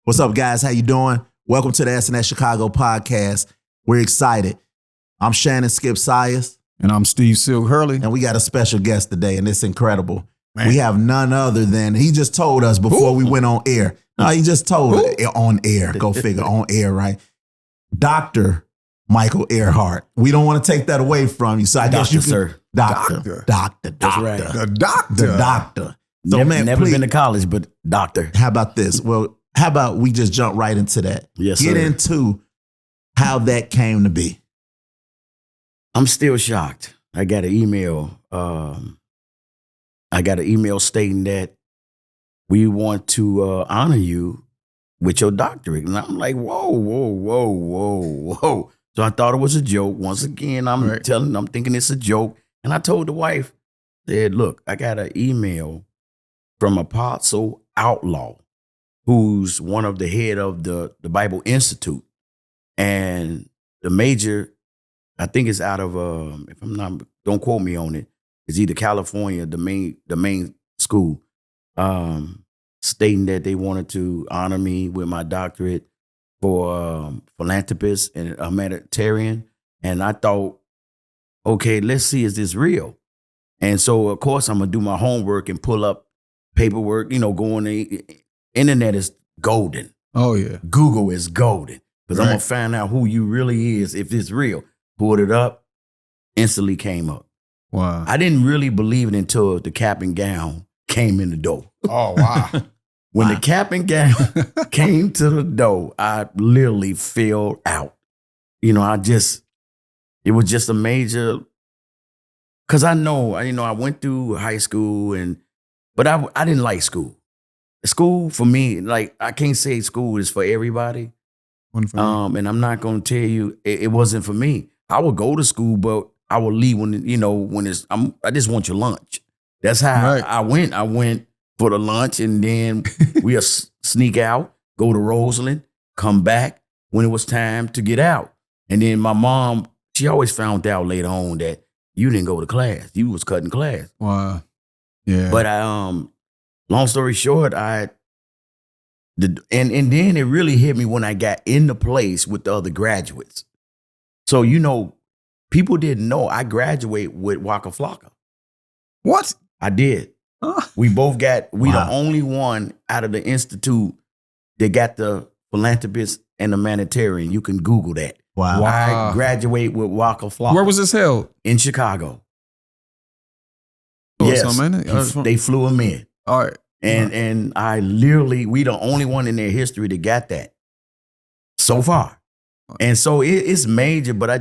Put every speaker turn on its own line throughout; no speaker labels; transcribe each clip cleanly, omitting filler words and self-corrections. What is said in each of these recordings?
What's up, guys? How you doing? Welcome to the S&S Chicago podcast. We're excited. I'm Shannon Skip Syas.
And I'm Steve Silk Hurley.
And we got a special guest today, and it's incredible.
Man.
We have none other than, he just told us before we went on air. No, he just told us on air. Go figure, on air, right? Dr. Michael Airhart. We don't want to take that away from you. So I guess you can,
sir.
Doctor.
That's right.
The doctor.
The doctor. So,
never
please,
been to college, but doctor.
how about this? Well, how about we just jump right into that?
Yes,
Get
sir.
into how that came to be.
I'm still shocked. I got an email. Stating that we want to honor you with your doctorate. And I'm like, whoa. So I thought it was a joke. Once again, I'm thinking it's a joke. And I told the wife, said, look, I got an email from Apostle Outlaw, who's one of the head of the Bible Institute. And the major, I think it's out of, if I'm not, don't quote me on it, it's either California, the main school, stating that they wanted to honor me with my doctorate for philanthropist and a humanitarian. And I thought, okay, let's see, is this real? And so, of course, I'm going to do my homework and pull up paperwork, go on the internet is golden.
Oh, yeah.
Google is golden. Because I'm
Right.
going to find out who you really is, if it's real. Pulled it up, instantly came up.
Wow.
I didn't really believe it until the cap and gown came in the door.
Oh, wow.
When the cap and gown came to the door, I literally fell out. It was just a major, because I went through high school, but I didn't like school. School for me, like, I can't say school is for everybody. And I'm not going to tell you it wasn't for me. I would go to school, but I would leave when I just want your lunch. That's how I went. I went for the lunch, and then we'll sneak out, go to Roseland, come back when it was time to get out. And then my mom, she always found out later on that you didn't go to class. You was cutting class.
Wow. Yeah.
But long story short, and then it really hit me when I got in the place with the other graduates. So, people didn't know I graduated with Waka Flocka.
What?
I did. We both got, the only one out of the institute that got the philanthropist and the humanitarian. You can Google that.
Wow.
I graduated with Waka Flocka.
Where was this held?
In Chicago.
Oh,
Yes.
something?
They flew him in.
All right.
And I literally, we the only one in their history that got that so far. And so it's major, but I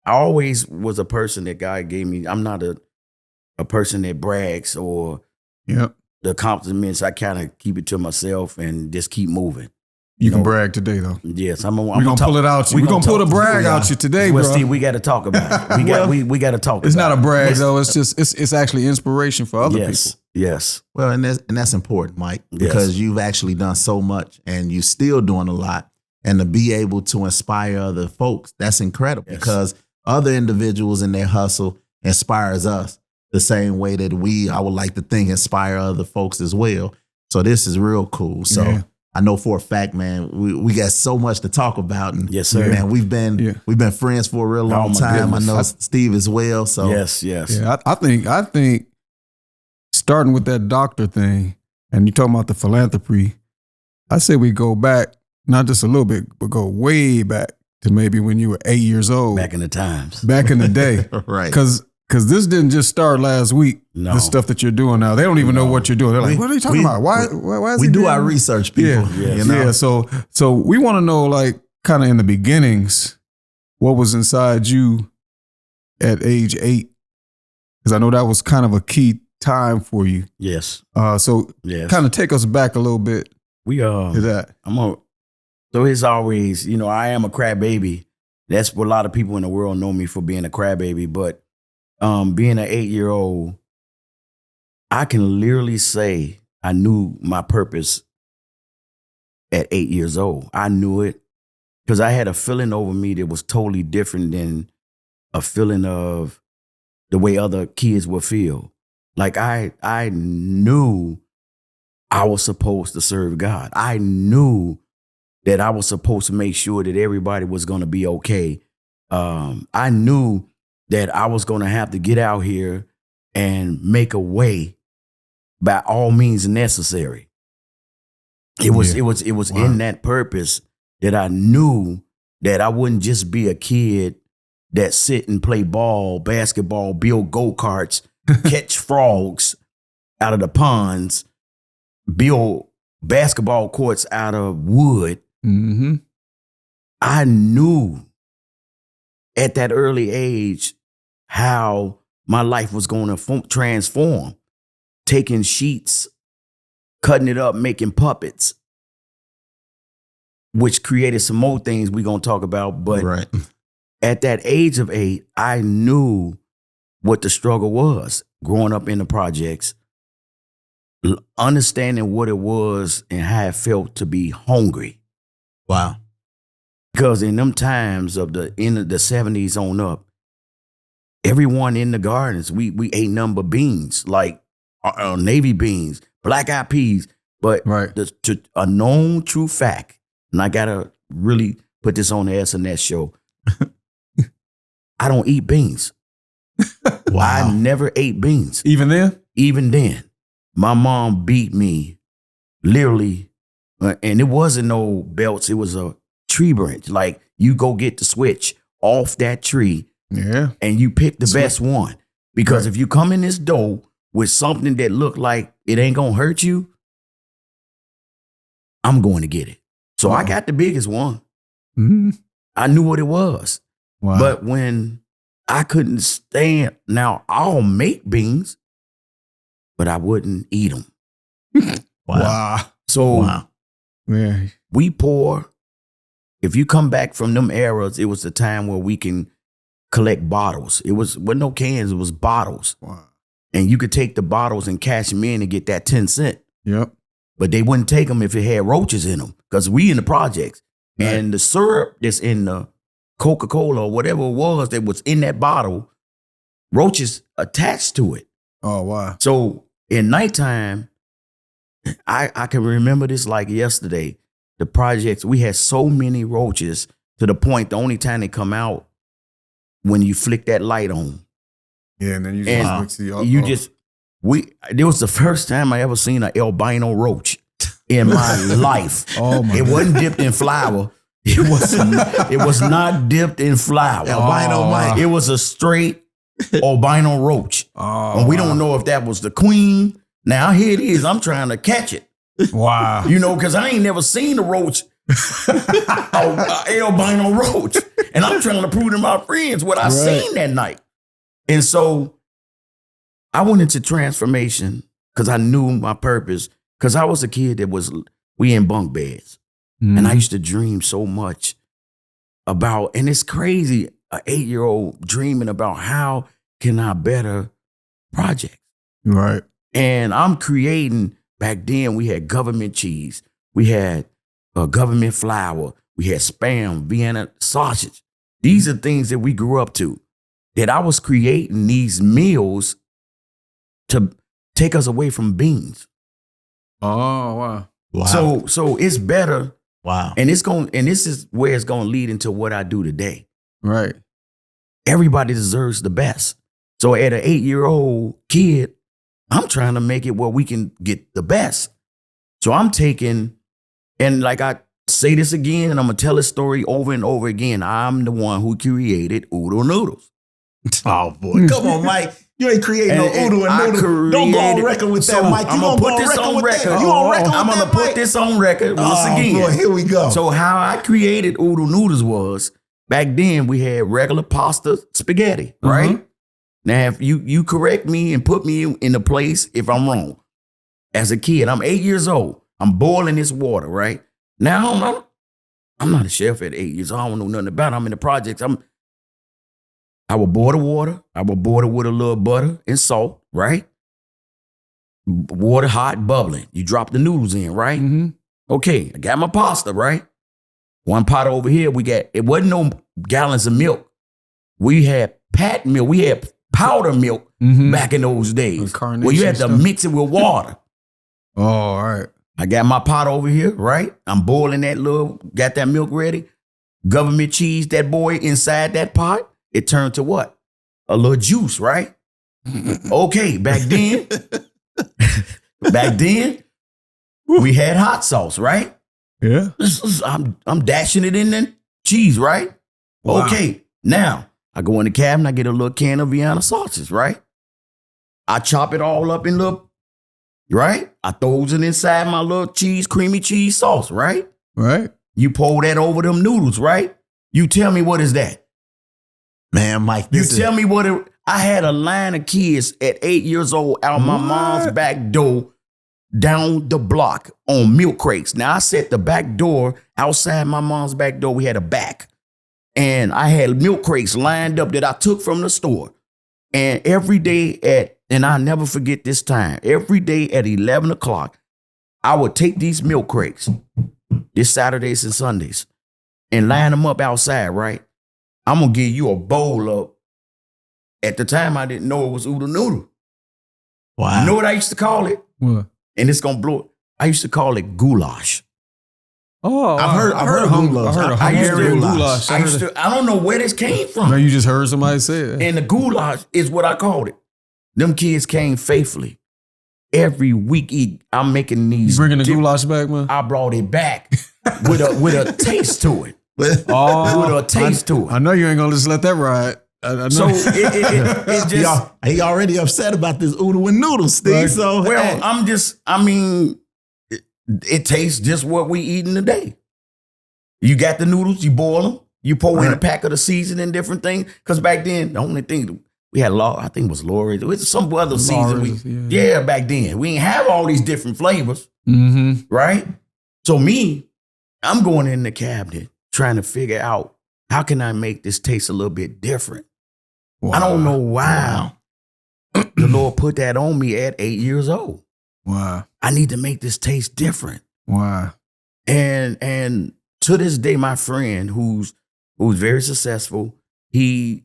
always was a person that God gave me. I'm not a person that brags or the compliments. I kind of keep it to myself and just keep moving.
You can brag today, though.
Yes,
We're going to pull it out. We're going to pull the brag out you today,
well,
bro.
Steve, we got to talk about it. We got to talk
It's
about
not
it.
a brag, though. It's just, it's actually inspiration for other people.
Yes.
Well, and that's important, Mike, because you've actually done so much and you're still doing a lot. And to be able to inspire other folks, that's incredible because other individuals in their hustle inspires us the same way that I would like to think, inspire other folks as well. So this is real cool. So I know for a fact, man, we got so much to talk about. And
yes, sir.
Man, we've been friends for a real long time.
Goodness.
I know Steve as well. So
yes.
Yeah, I think starting with that doctor thing, and you talking about the philanthropy, I say we go back, not just a little bit, but go way back to maybe when you were 8 years old.
Back in the times.
Back in the day.
Right.
Because this didn't just start last week, the stuff that you're doing now. They don't even know what you're doing. They're like, what are you talking about? Why is
we
it
do our research, people.
Yeah. So we want to know, like, kind of in the beginnings, what was inside you at age 8? Because I know that was kind of a key time for you.
Yes.
So kind of take us back a little bit to that.
So it's always, I am a crybaby. That's what a lot of people in the world know me for, being a crybaby. But being an 8-year-old, I can literally say I knew my purpose at 8 years old. I knew it because I had a feeling over me that was totally different than a feeling of the way other kids would feel. Like I knew I was supposed to serve God. I knew that I was supposed to make sure that everybody was going to be okay. I knew that I was going to have to get out here and make a way by all means necessary. It was wow. In that purpose that I knew that I wouldn't just be a kid that sit and play ball, basketball, build go-karts, catch frogs out of the ponds, build basketball courts out of wood.
Mm-hmm.
I knew at that early age how my life was going to transform, taking sheets, cutting it up, making puppets, which created some more things we're going to talk about. But
right.
At that age of 8, I knew what the struggle was growing up in the projects, understanding what it was and how it felt to be hungry.
Wow.
Because in them times of the end of the 70s on up, everyone in the gardens, we ate nothing but beans, like navy beans, black eyed peas. But
right.
A known true fact, and I gotta really put this on the S&S show, I don't eat beans.
Wow.
I never ate beans.
Even then?
Even then. My mom beat me literally, and it wasn't no belts, it was a tree branch. Like, you go get the switch off that tree,
yeah,
and you pick the best one. Because if you come in this door with something that look like it ain't gonna hurt you, I'm going to get it. So I got the biggest one.
Mm-hmm.
I knew what it was.
Wow.
But when I couldn't stand, now I'll make beans, but I wouldn't eat them.
Wow.
So
yeah.
We poor. If you come back from them eras, it was the time where we can collect bottles. It wasn't no cans, it was bottles.
Wow.
And you could take the bottles and cash them in and get that 10 cents.
Yep.
But they wouldn't take them if it had roaches in them, because we in the projects. Right. And the syrup that's in the Coca-Cola or whatever it was that was in that bottle, roaches attached to it.
Oh, wow.
So in nighttime, I can remember this like yesterday. The projects, we had so many roaches to the point the only time they come out when you flick that light on.
Yeah, and then you just
it was the first time I ever seen an albino roach in my life.
Oh my!
It wasn't dipped in flour. It was not dipped in flour.
Albino Mike.
It was a straight albino roach.
Oh,
and we don't know if that was the queen. Now here it is. I'm trying to catch it.
Wow.
You know, because I ain't never seen a roach, albino roach. And I'm trying to prove to my friends what I seen that night. And so I went into transformation because I knew my purpose. Because I was a kid we in bunk beds. Mm-hmm. And I used to dream so much about, and it's crazy, an 8-year-old dreaming about how can I better projects.
Right.
And I'm creating, back then we had government cheese. We had government flour. We had Spam, Vienna sausage. These are things that we grew up to. That I was creating these meals to take us away from beans.
Oh, wow.
So it's better.
Wow.
And this is where it's going to lead into what I do today.
Right.
Everybody deserves the best. So at an 8-year-old kid, I'm trying to make it where we can get the best. So I'm taking, and like I say this again, and I'm going to tell this story over and over again. I'm the one who created Oodle Noodles.
Oh, boy. Come on, Mike. You ain't creating no Oodle and Noodle. Don't go on record with that, Mike.
I'm going to put this on record. I'm going to put this on record once again.
Boy, here we go.
So how I created Oodle Noodles was, back then we had regular pasta spaghetti, right? Mm-hmm. Now, if you correct me and put me in a place if I'm wrong. As a kid, I'm 8 years old. I'm boiling this water, right? Now, I'm not a chef at 8 years old. I don't know nothing about it. I'm in the projects. I will boil the water. I will boil it with a little butter and salt, right? Water hot, bubbling. You drop the noodles in, right?
Mm-hmm.
Okay, I got my pasta, right? One pot over here, it wasn't no gallons of milk. We had pat milk. We had powder milk back in those days where you had to mix it with water.
Oh, all right.
I got my pot over here, right? I'm boiling got that milk ready. Government cheese, that boy inside that pot, it turned to what? A little juice, right? Okay, back then, we had hot sauce, right?
Yeah.
I'm dashing it in the cheese, right?
Wow.
Okay, now I go in the cabinet, I get a little can of Vienna sausages, right? I chop it all up in little, right? I throws it inside my little creamy cheese sauce, right?
Right.
You pour that over them noodles, right? You tell me what is that?
Man, Mike,
Tell me what I had a line of kids at 8 years old out my mom's back door down the block on milk crates. Now I set the back door outside my mom's back door. We had a back. And I had milk crates lined up that I took from the store. And every day and I'll never forget this time, every day at 11 o'clock, I would take these milk crates, this Saturdays and Sundays, and line them up outside, right? I'm going to give you a bowl of, at the time, I didn't know it was oodle noodle.
Wow.
You know what I used to call it?
What?
And it's going to blow it. I used to call it goulash.
Oh,
I've heard of goulash.
I heard of goulash.
I don't know where this came from.
No, you just heard somebody say it.
And the goulash is what I called it. Them kids came faithfully. Every week, I'm making these.
You bringing the goulash back, man?
I brought it back with a taste to it.
Oh,
with a taste to it.
I know you ain't gonna just let that ride. I know.
So it just.
He already upset about this oodle and noodle, Steve.
Right.
So
well, it tastes just what we eating today. You got the noodles, you boil them, you pour in a pack of the seasoning, different things. Because back then, the only thing we had, I think it was Lori. It was some other season. Back then. We didn't have all these different flavors, right? So I'm going in the cabinet trying to figure out how can I make this taste a little bit different. Wow. I don't know why the Lord put that on me at 8 years old.
Wow.
I need to make this taste different.
Wow.
And to this day, my friend who's very successful, he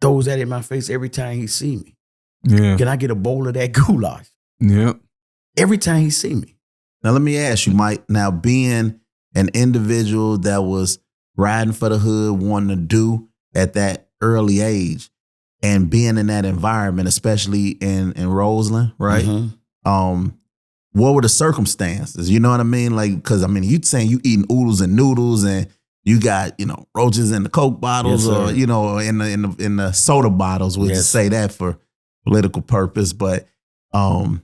throws that in my face every time he see me.
Yeah.
Can I get a bowl of that goulash?
Yep.
Every time he see me.
Now let me ask you, Mike, now being an individual that was riding for the hood, wanting to do at that early age, and being in that environment, especially in Roseland, right? What were the circumstances? You know what I mean? Like, because I mean, you saying you eating oodles and noodles, and you got roaches in the Coke bottles, or in the soda bottles. We'll just say that for political purpose. But were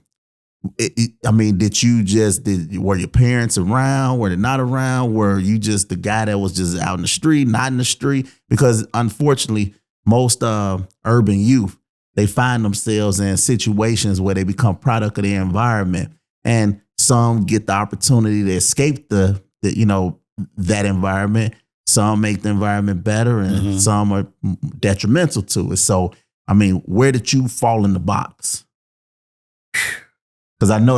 your parents around? Were they not around? Were you just the guy that was just out in the street, not in the street? Because unfortunately, most urban youth, they find themselves in situations where they become product of their environment, and some get the opportunity to escape that environment. Some make the environment better, and some are detrimental to it. So, I mean, where did you fall in the box? Because I know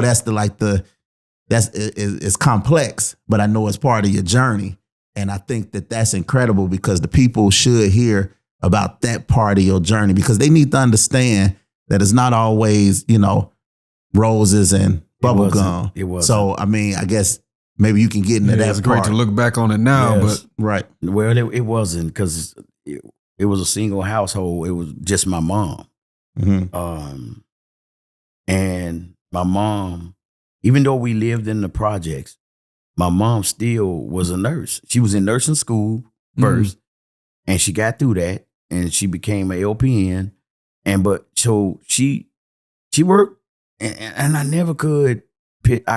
it's complex, but I know it's part of your journey. And I think that's incredible, because the people should hear about that part of your journey, because they need to understand that it's not always, roses and bubble gum.
It wasn't.
So, I mean, I guess maybe you can get into that
It's
part.
great to look back on it now, but
right.
Well, it wasn't, because it was a single household. It was just my mom. And my mom, even though we lived in the projects, my mom still was a nurse. She was in nursing school first, and she got through that, and she became an LPN. But she worked, and I never could pick.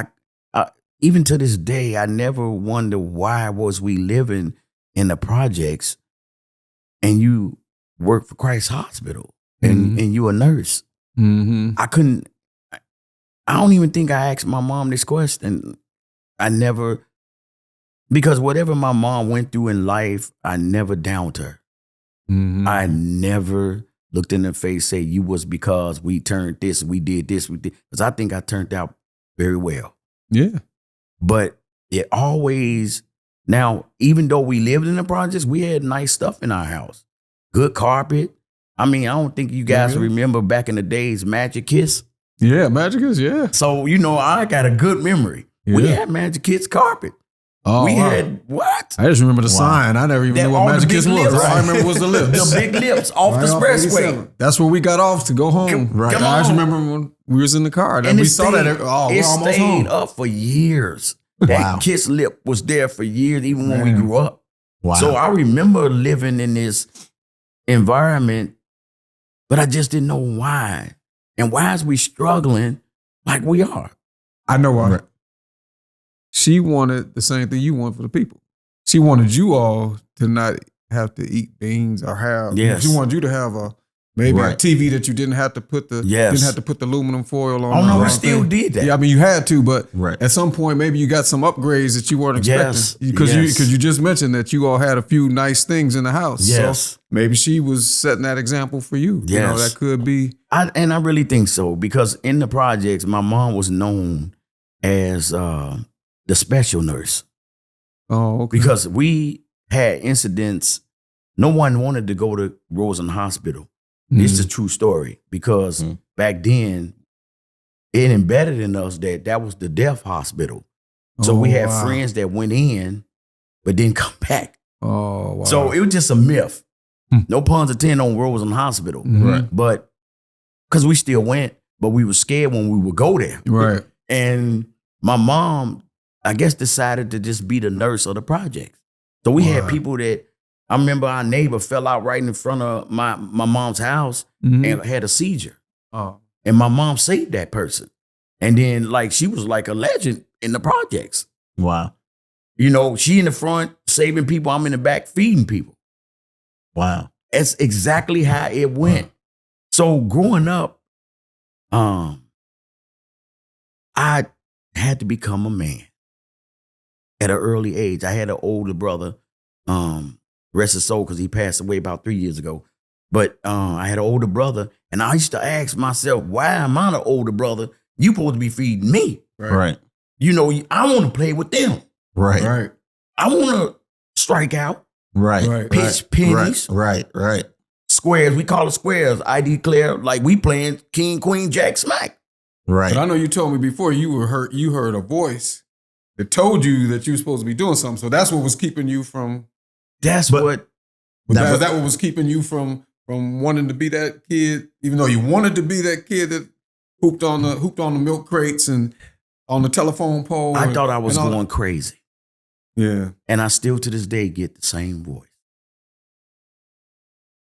Even to this day, I never wonder why was we living in the projects, and you work for Christ Hospital, and you a nurse. I don't even think I asked my mom this question. I never, because whatever my mom went through in life, I never downed her. I never looked in her face, say, you was because we turned this, we did this, we did. Because I think I turned out very well.
Yeah.
But it always, now, even though we lived in the projects, we had nice stuff in our house. Good carpet. I mean, I don't think you guys remember back in the days, Magic Kiss.
Yeah, Magic is, yeah.
So, you know, I got a good memory.
Yeah.
We had Magic Kids carpet.
Oh,
we
wow.
had what?
I just remember the sign. I never even knew what Magic Kids was. All I remember was the lips.
The big lips off the expressway.
That's where we got off to go home.
Right.
I just remember when we was in the car. And we saw that. Oh, we're almost home.
Up for years. That kiss lip was there for years, even when we grew up.
Wow.
So I remember living in this environment, but I just didn't know why. And why is we struggling like we are?
I know why. She wanted the same thing you want for the people. She wanted you all to not have to eat beans or have.
Yes.
She wanted you to have a TV that you didn't have to put the aluminum foil on.
Oh no, we still did that.
Yeah, I mean you had to, but at some point maybe you got some upgrades that you weren't expecting. Because you just mentioned that you all had a few nice things in the house.
Yes.
So maybe she was setting that example for you.
Yes.
You know, that could be.
I really think so, because in the projects, my mom was known as the special nurse.
Oh, okay.
Because we had incidents. No one wanted to go to Rosen Hospital. It's a true story, because back then it embedded in us that was the death hospital. So we had friends that went in but didn't come back.
Oh, wow.
So it was just a myth. No puns intended on Rosen Hospital.
Right.
But because we still went, but we were scared when we would go there.
Right.
And my mom, I guess, decided to just be the nurse of the project. So we had people that, I remember our neighbor fell out right in front of my mom's house and had a seizure.
Oh.
And my mom saved that person. And then, like, she was like a legend in the projects.
Wow.
You know, she in the front saving people, I'm in the back feeding people.
Wow.
That's exactly how it went. So growing up, I had to become a man at an early age. I had an older brother, rest his soul, because he passed away about 3 years ago. But I had an older brother, and I used to ask myself, why am I the older brother? You supposed to be feeding me.
Right.
You know, I want to play with them.
Right.
I want to strike out.
Right.
Pitch pennies.
Right.
Squares. We call it squares. I declare like we playing king, queen, jack, smack.
Right.
But I know you told me before you heard a voice that told you that you were supposed to be doing something. So that's what was keeping you from.
Was that
what was keeping you from wanting to be that kid, even though you wanted to be that kid that hooped on the milk crates and on the telephone pole.
I thought I was going crazy.
Yeah.
And I still to this day get the same voice.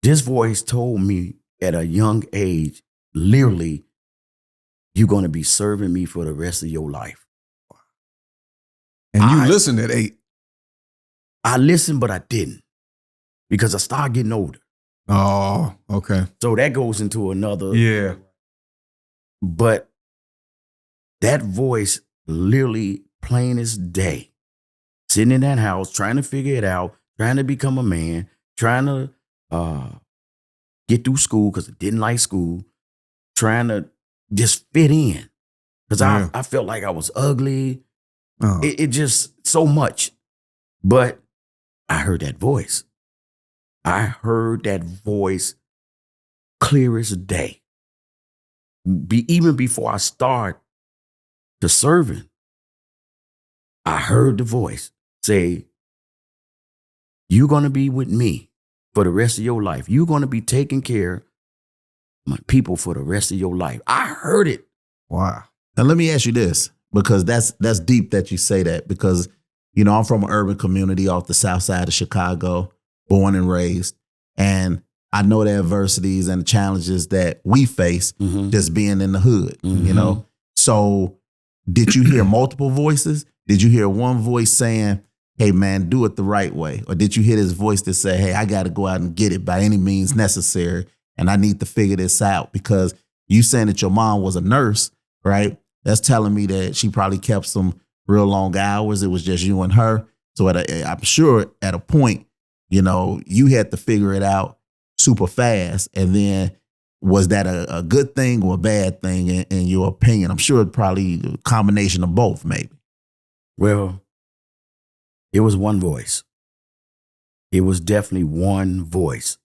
This voice told me at a young age, literally, you're going to be serving me for the rest of your life.
And you listened at 8.
I listened, but I didn't, because I started getting older.
Oh, okay.
So that goes into another.
Yeah.
But that voice, literally plain as day, sitting in that house, trying to figure it out, trying to become a man, trying to get through school because I didn't like school, trying to just fit in because I felt like I was ugly. It just so much. But I heard that voice. I heard that voice clear as day. Even before I start the serving, I heard the voice say, you're going to be with me for the rest of your life. You're going to be taking care of my people for the rest of your life. I heard it.
Wow.
Now let me ask you this, because that's deep that you say that, because, you know, I'm from an urban community off the south side of Chicago, born and raised. And I know the adversities and the challenges that we face just being in the hood, you know? So did you hear multiple voices? Did you hear one voice saying, hey man, do it the right way? Or did you hear this voice that say, hey, I got to go out and get it by any means necessary, and I need to figure this out? Because you saying that your mom was a nurse, right? That's telling me that she probably kept some real long hours. It was just you and her. So I'm sure at a point, you know, you had to figure it out super fast. And then was that a good thing or a bad thing in your opinion? I'm sure it probably a combination of both, maybe.
Well, it was one voice. It was definitely one voice.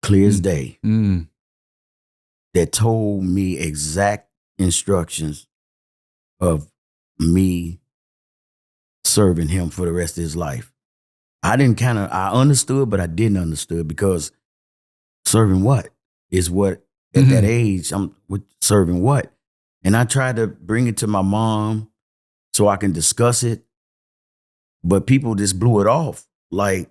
Clear as day. that told me exact instructions of me serving him for the rest of his life. I understood, but I didn't understood, because serving what is what at that age I'm with serving what? And I tried to bring it to my mom so I can discuss it, but people just blew it off. Like,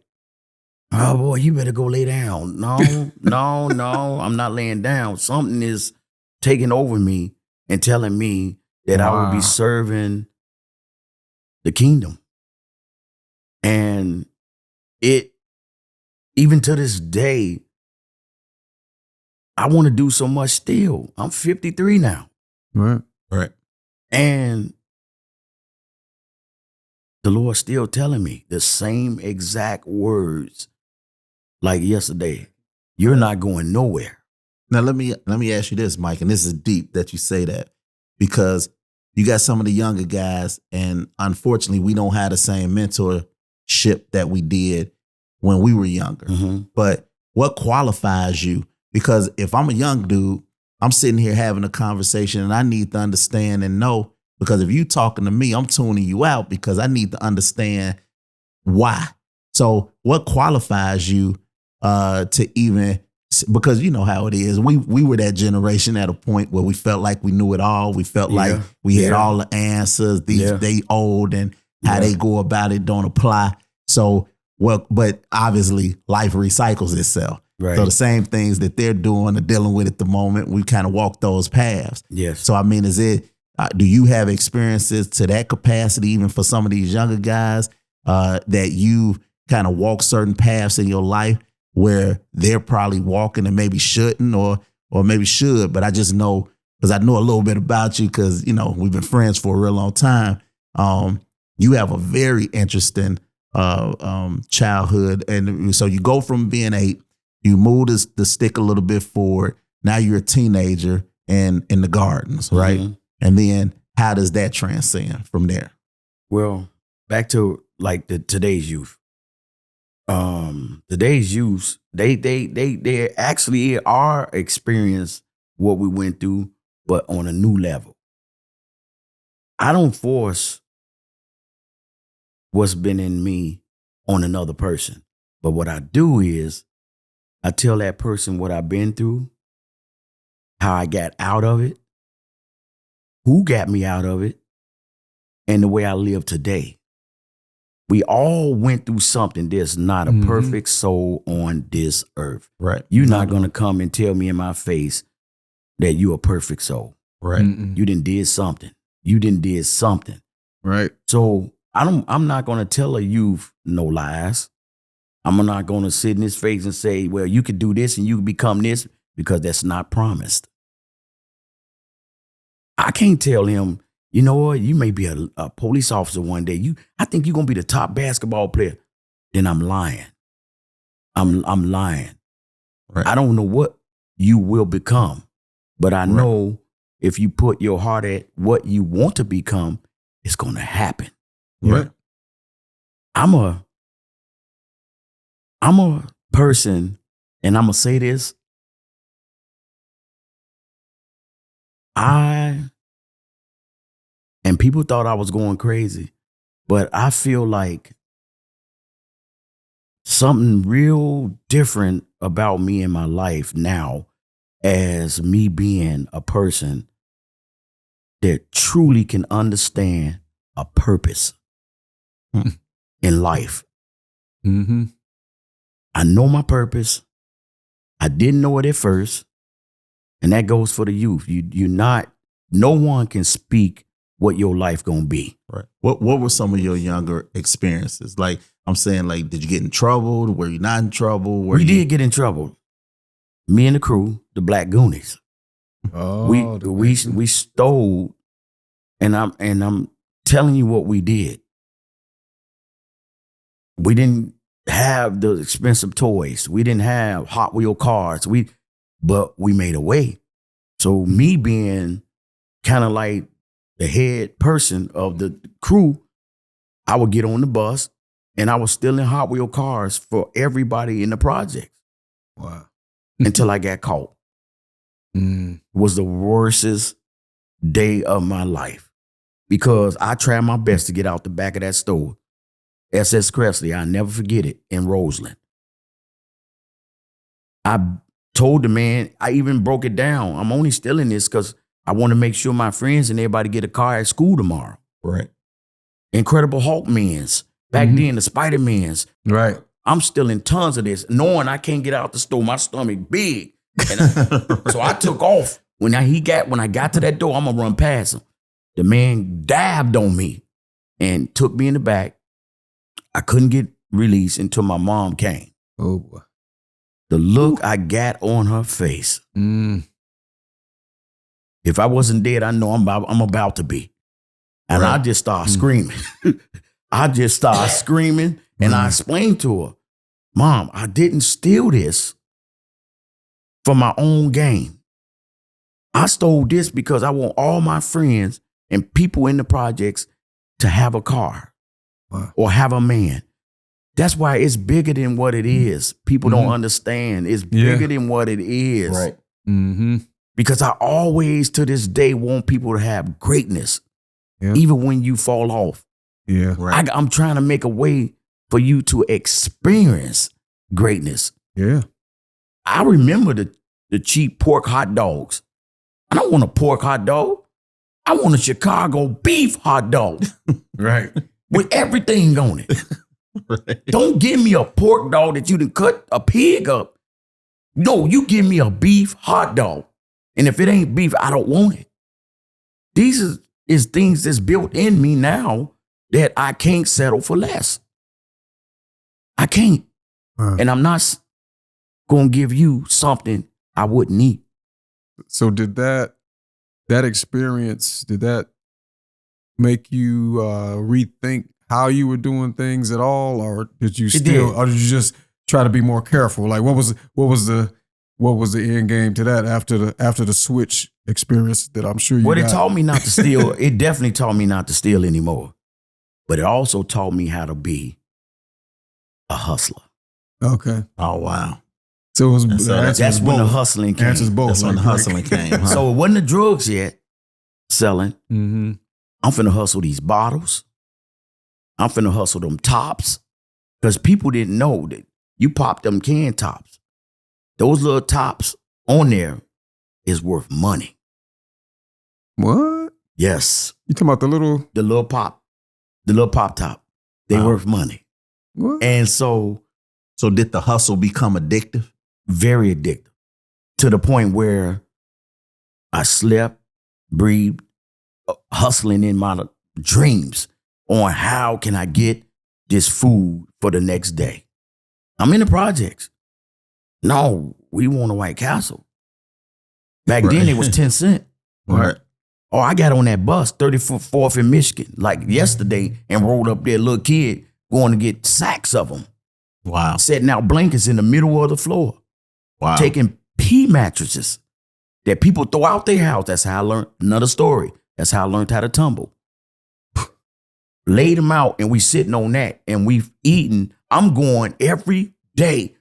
oh boy, you better go lay down. No, no, I'm not laying down. Something is taking over me and telling me that I will be serving the kingdom. And it, even to this day, I want to do so much still. I'm 53 now.
Right.
And the Lord's still telling me the same exact words like yesterday. You're not going nowhere.
Now let me ask you this, Mike, and this is deep that you say that, because you got some of the younger guys, and unfortunately we don't have the same mentorship that we did when we were younger. But what qualifies you? Because if I'm a young dude, I'm sitting here having a conversation and I need to understand and know, because if you talking to me, I'm tuning you out because I need to understand why. So what qualifies you to even, because you know how it is. We were that generation at a point where we felt like we knew it all. We felt like we had all the answers. They old, and how they go about it don't apply. So but obviously life recycles itself.
Right.
So the same things that they're doing or dealing with at the moment, we kind of walk those paths.
Yes.
So I mean, is it? Do you have experiences to that capacity, even for some of these younger guys, that you kind of walk certain paths in your life where they're probably walking and maybe shouldn't, or maybe should? But I just know, because I know a little bit about you, because you know we've been friends for a real long time. You have a very interesting childhood, and so you go from being 8. You move the stick a little bit forward. Now you're a teenager and in the gardens, right? And then how does that transcend from there?
Well, back to like today's youth. Today's youth, they actually are experience what we went through, but on a new level. I don't force what's been in me on another person. But what I do is I tell that person what I've been through, how I got out of it, who got me out of it, and the way I live today. We all went through something. There's not a perfect soul on this earth.
Right.
You're not going to come and tell me in my face that you're a perfect soul.
Right.
You done did something. You done did something.
Right.
So I'm not going to tell a youth no lies. I'm not going to sit in his face and say, well, you could do this and you could become this, because that's not promised. I can't tell him, you know what, you may be a police officer one day. I think you're going to be the top basketball player. Then I'm lying. I'm lying.
Right.
I don't know what you will become, but I know if you put your heart at what you want to become, it's going to happen.
Right.
I'm a person, and I'm going to say this. And people thought I was going crazy, but I feel like something real different about me in my life now, as me being a person that truly can understand a purpose in life. I know my purpose. I didn't know it at first. And that goes for the youth. No one can speak what your life gonna be.
Right. What were some of your younger experiences? Like, I'm saying, like, did you get in trouble? Were you not in trouble?
We did get in trouble. Me and the crew, the Black Goonies.
Oh,
we stole, and I'm telling you what we did. We didn't have the expensive toys. We didn't have Hot Wheel cars. But we made a way. So me being kind of like the head person of the crew, I would get on the bus and I was stealing Hot Wheel cars for everybody in the project.
Wow.
Until I got caught. was the worstest day of my life because I tried my best to get out the back of that store. S.S. Cressley, I'll never forget it, in Roseland. I told the man, I even broke it down. I'm only stealing this because I want to make sure my friends and everybody get a car at school tomorrow.
Right.
Incredible Hulk mans. Back then, the Spider-Mans.
Right.
I'm stealing tons of this, knowing I can't get out the store. My stomach big. And so I took off. When I got to that door, I'm going to run past him. The man dabbed on me and took me in the back. I couldn't get released until my mom came.
Oh, boy.
The look I got on her face. If I wasn't dead, I know I'm about to be. And I just started screaming. I just started screaming, and I explained to her, Mom, I didn't steal this for my own gain. I stole this because I want all my friends and people in the projects to have a car or have a man. That's why it's bigger than what it is. People don't understand. It's bigger than what it is.
Right.
Because I always, to this day, want people to have greatness, even when you fall off.
Yeah.
Right.
I'm trying to make a way for you to experience greatness.
Yeah.
I remember the cheap pork hot dogs. I don't want a pork hot dog. I want a Chicago beef hot dog.
Right.
With everything on it.
Right.
Don't give me a pork dog that you done cut a pig up. No, you give me a beef hot dog. And if it ain't beef, I don't want it. These is things that's built in me now that I can't settle for less. I can't. And I'm not going to give you something I wouldn't eat.
So did that experience, did that make you rethink how you were doing things at all? Or did you or did you just try to be more careful? Like what was the end game to that after the switch experience that I'm sure you got?
It taught me not to steal. It definitely taught me not to steal anymore. But it also taught me how to be a hustler.
Okay.
Oh, wow.
So,
that's when the hustling came.
Answers both.
That's when the hustling came. Huh?
So it wasn't the drugs yet selling.
Mm-hmm.
I'm finna hustle these bottles. I'm finna hustle them tops. Because people didn't know that you pop them can tops. Those little tops on there is worth money.
What?
Yes.
You talking about the little
pop top. They worth money.
What?
And so
did the hustle become addictive?
Very addictive. To the point where I slept, breathed, hustling in my dreams on how can I get this food for the next day. I'm in the projects. No, we want a White Castle. Back then it was 10 cents.
Right.
Oh, I got on that bus, 34th in Michigan, like yesterday, and rolled up there, little kid, going to get sacks of them.
Wow.
Setting out blankets in the middle of the floor.
Wow.
Taking pea mattresses that people throw out their house. That's how I learned. Another story. That's how I learned how to tumble. Laid them out, and we sitting on that, and we've eaten. I'm going every day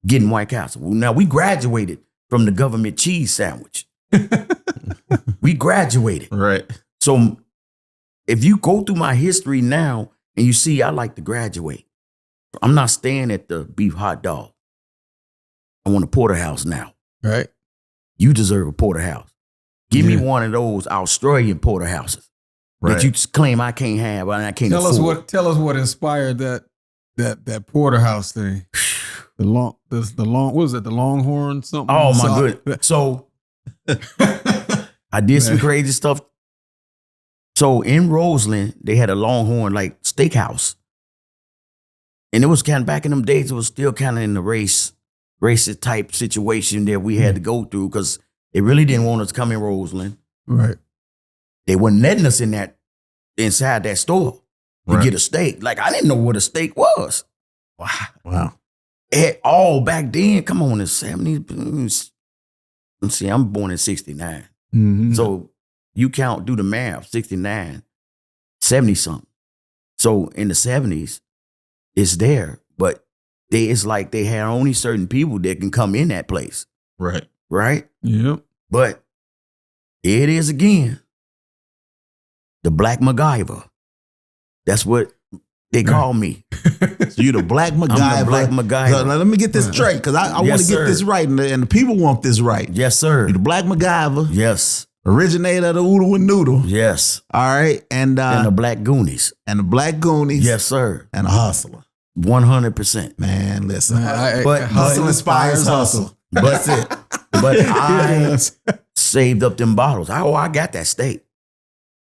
getting White Castle. Now, we graduated from the government cheese sandwich. We graduated.
Right.
So if you go through my history now and you see I like to graduate, I'm not staying at the beef hot dog. I want a porterhouse now.
Right.
You deserve a porterhouse. Give me one of those Australian porterhouses that you claim I can't have and I can't afford.
Tell us what inspired that porterhouse thing. The long what was it? The Longhorn something?
Oh my goodness. So I did some crazy stuff. So in Roseland, they had a Longhorn like steakhouse. And it was kind of back in them days, it was still kind of in the racist type situation that we had to go through because they really didn't want us to come in Roseland.
Right.
They weren't letting us inside that store to get a steak. Like I didn't know what a steak was.
Wow.
All back then, come on, in the 70s. Let's see, I'm born in 69.
Mm-hmm.
So you do the math, 69, 70 something. So in the 70s, it's there, but it's like they had only certain people that can come in that place.
Right.
right?
Yep.
But here it is again. The Black McGiver. That's what they call me.
So you the Black McGiver.
I'm the Black McGiver.
So let me get this straight, because I want to get this right, and the people want this right.
Yes, sir.
You the Black McGiver.
Yes.
Originator of the Oodle and Noodle.
Yes.
All right. And
the Black Goonies.
And the Black Goonies.
Yes, sir.
And a hustler.
100%.
Man, listen.
But
hustle inspires hustle.
That's it. But I saved up them bottles. I got that steak.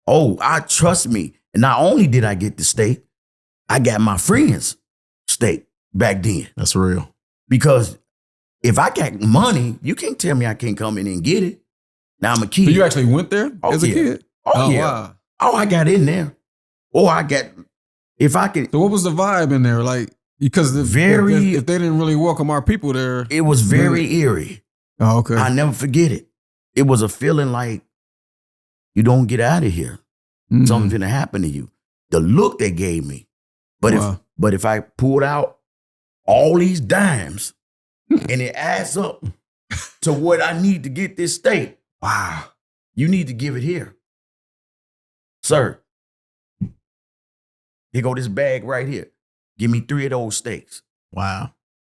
Oh, trust me. And not only did I get the steak, I got my friends' steak back then.
That's real.
Because if I got money, you can't tell me I can't come in and get it. Now I'm a kid.
So you actually went there as a kid?
Oh, yeah.
Wow.
Oh, I got in there. Oh, I got, if I could.
So what was the vibe in there? Like, because if they didn't really welcome our people there.
It was very eerie.
Oh, okay.
I never forget it. It was a feeling like you don't get out of here.
Mm-hmm.
Something's gonna happen to you. The look they gave me. But if I pulled out all these dimes and it adds up to what I need to get this steak, wow, you need to give it here. Sir, here go this bag right here. Give me 3 of those steaks.
Wow.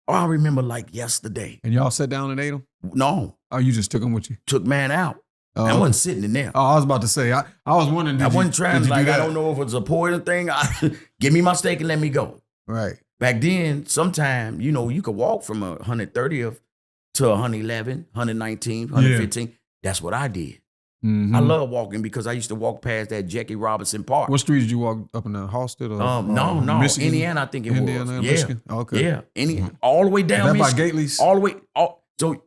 Oh, I remember like yesterday.
And y'all sat down and ate them?
No.
Oh, you just took them with you?
Took man out. I wasn't sitting in there.
Oh, I was about to say, I was wondering,
I wasn't trying to, like, I don't know if it's a poison thing. Give me my steak and let me go.
Right.
Back then, sometime, you could walk from 130th to 111, 119, 115. Yeah. That's what I did. Mm-hmm. I love walking because I used to walk past that Jackie Robinson Park.
What street did you walk up in the Halsted? Or,
no, Michigan? Indiana, I think it
Indiana,
was. Yeah.
Michigan? Okay.
Yeah. All the way down
that
Michigan.
By Gately's?
All the way. So,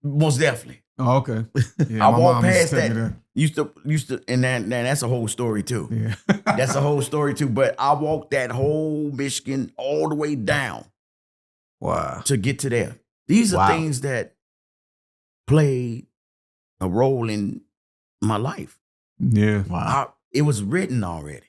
most definitely.
Oh, okay. Yeah,
I walked past that. Used to, and that's a whole story too.
Yeah.
That's a whole story too. But I walked that whole Michigan all the way down.
Wow.
To get to there. These are things that played a role in my life.
Yeah.
Wow.
It was written already.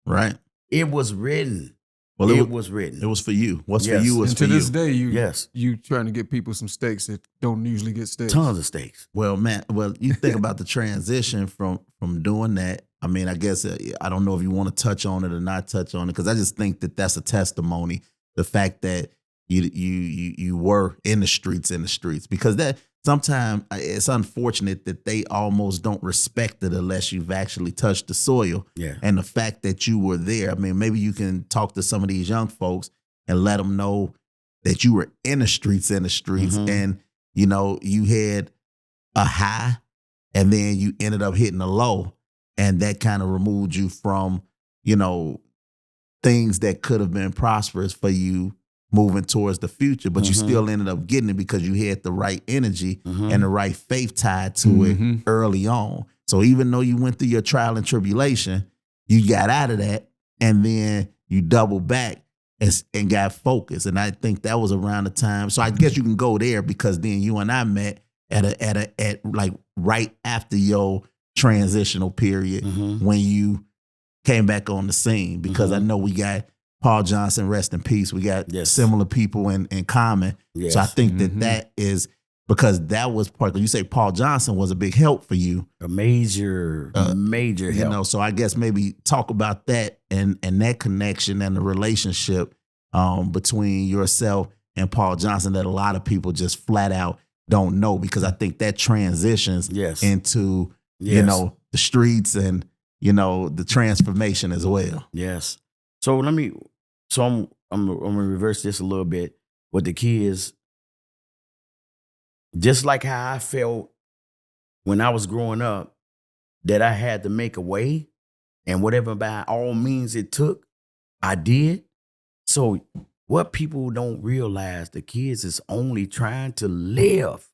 Right.
It was written.
Well,
it was written.
It was for you. What's for you was for you.
And to this day, you trying to get people some steaks that don't usually get steaks.
Tons of steaks.
Well, man, you think about the transition from doing that. I mean, I guess, I don't know if you want to touch on it or not touch on it, because I just think that that's a testimony. The fact that you were in the streets, because that sometimes it's unfortunate that they almost don't respect it unless you've actually touched the soil.
Yeah.
And the fact that you were there, I mean, maybe you can talk to some of these young folks and let them know that you were in the streets, mm-hmm. and, you had a high and then you ended up hitting a low, and that kind of removed you from, things that could have been prosperous for you moving towards the future, but you still ended up getting it because you had the right energy and the right faith tied to it early on. So even though you went through your trial and tribulation, you got out of that, and then you doubled back and got focused. And I think that was around the time. So I guess you can go there, because then you and I met at like right after your transitional period when you came back on the scene, because I know we got Paul Johnson, rest in peace. We got similar people in common. Yes. So I think that is because that was part of, you say Paul Johnson was a big help for you.
A major help.
So I guess maybe talk about that and that connection and the relationship between yourself and Paul Johnson that a lot of people just flat out don't know, because I think that transitions into, the streets and, the transformation as well.
Yes. So I'm gonna reverse this a little bit with the kids. Just like how I felt when I was growing up, that I had to make a way, and whatever by all means it took, I did. So what people don't realize, the kids is only trying to live.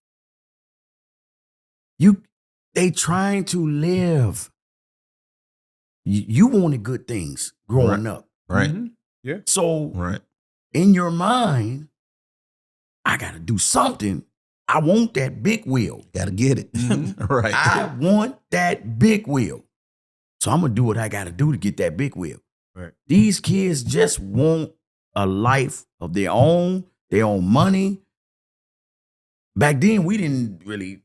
They trying to live. You wanted good things growing up.
Right.
Mm-hmm. Yeah.
So in your mind, I got to do something. I want that big wheel.
Got to get it. Right.
I want that big wheel. So I'm going to do what I got to do to get that big wheel.
Right.
These kids just want a life of their own money. Back then, we didn't really.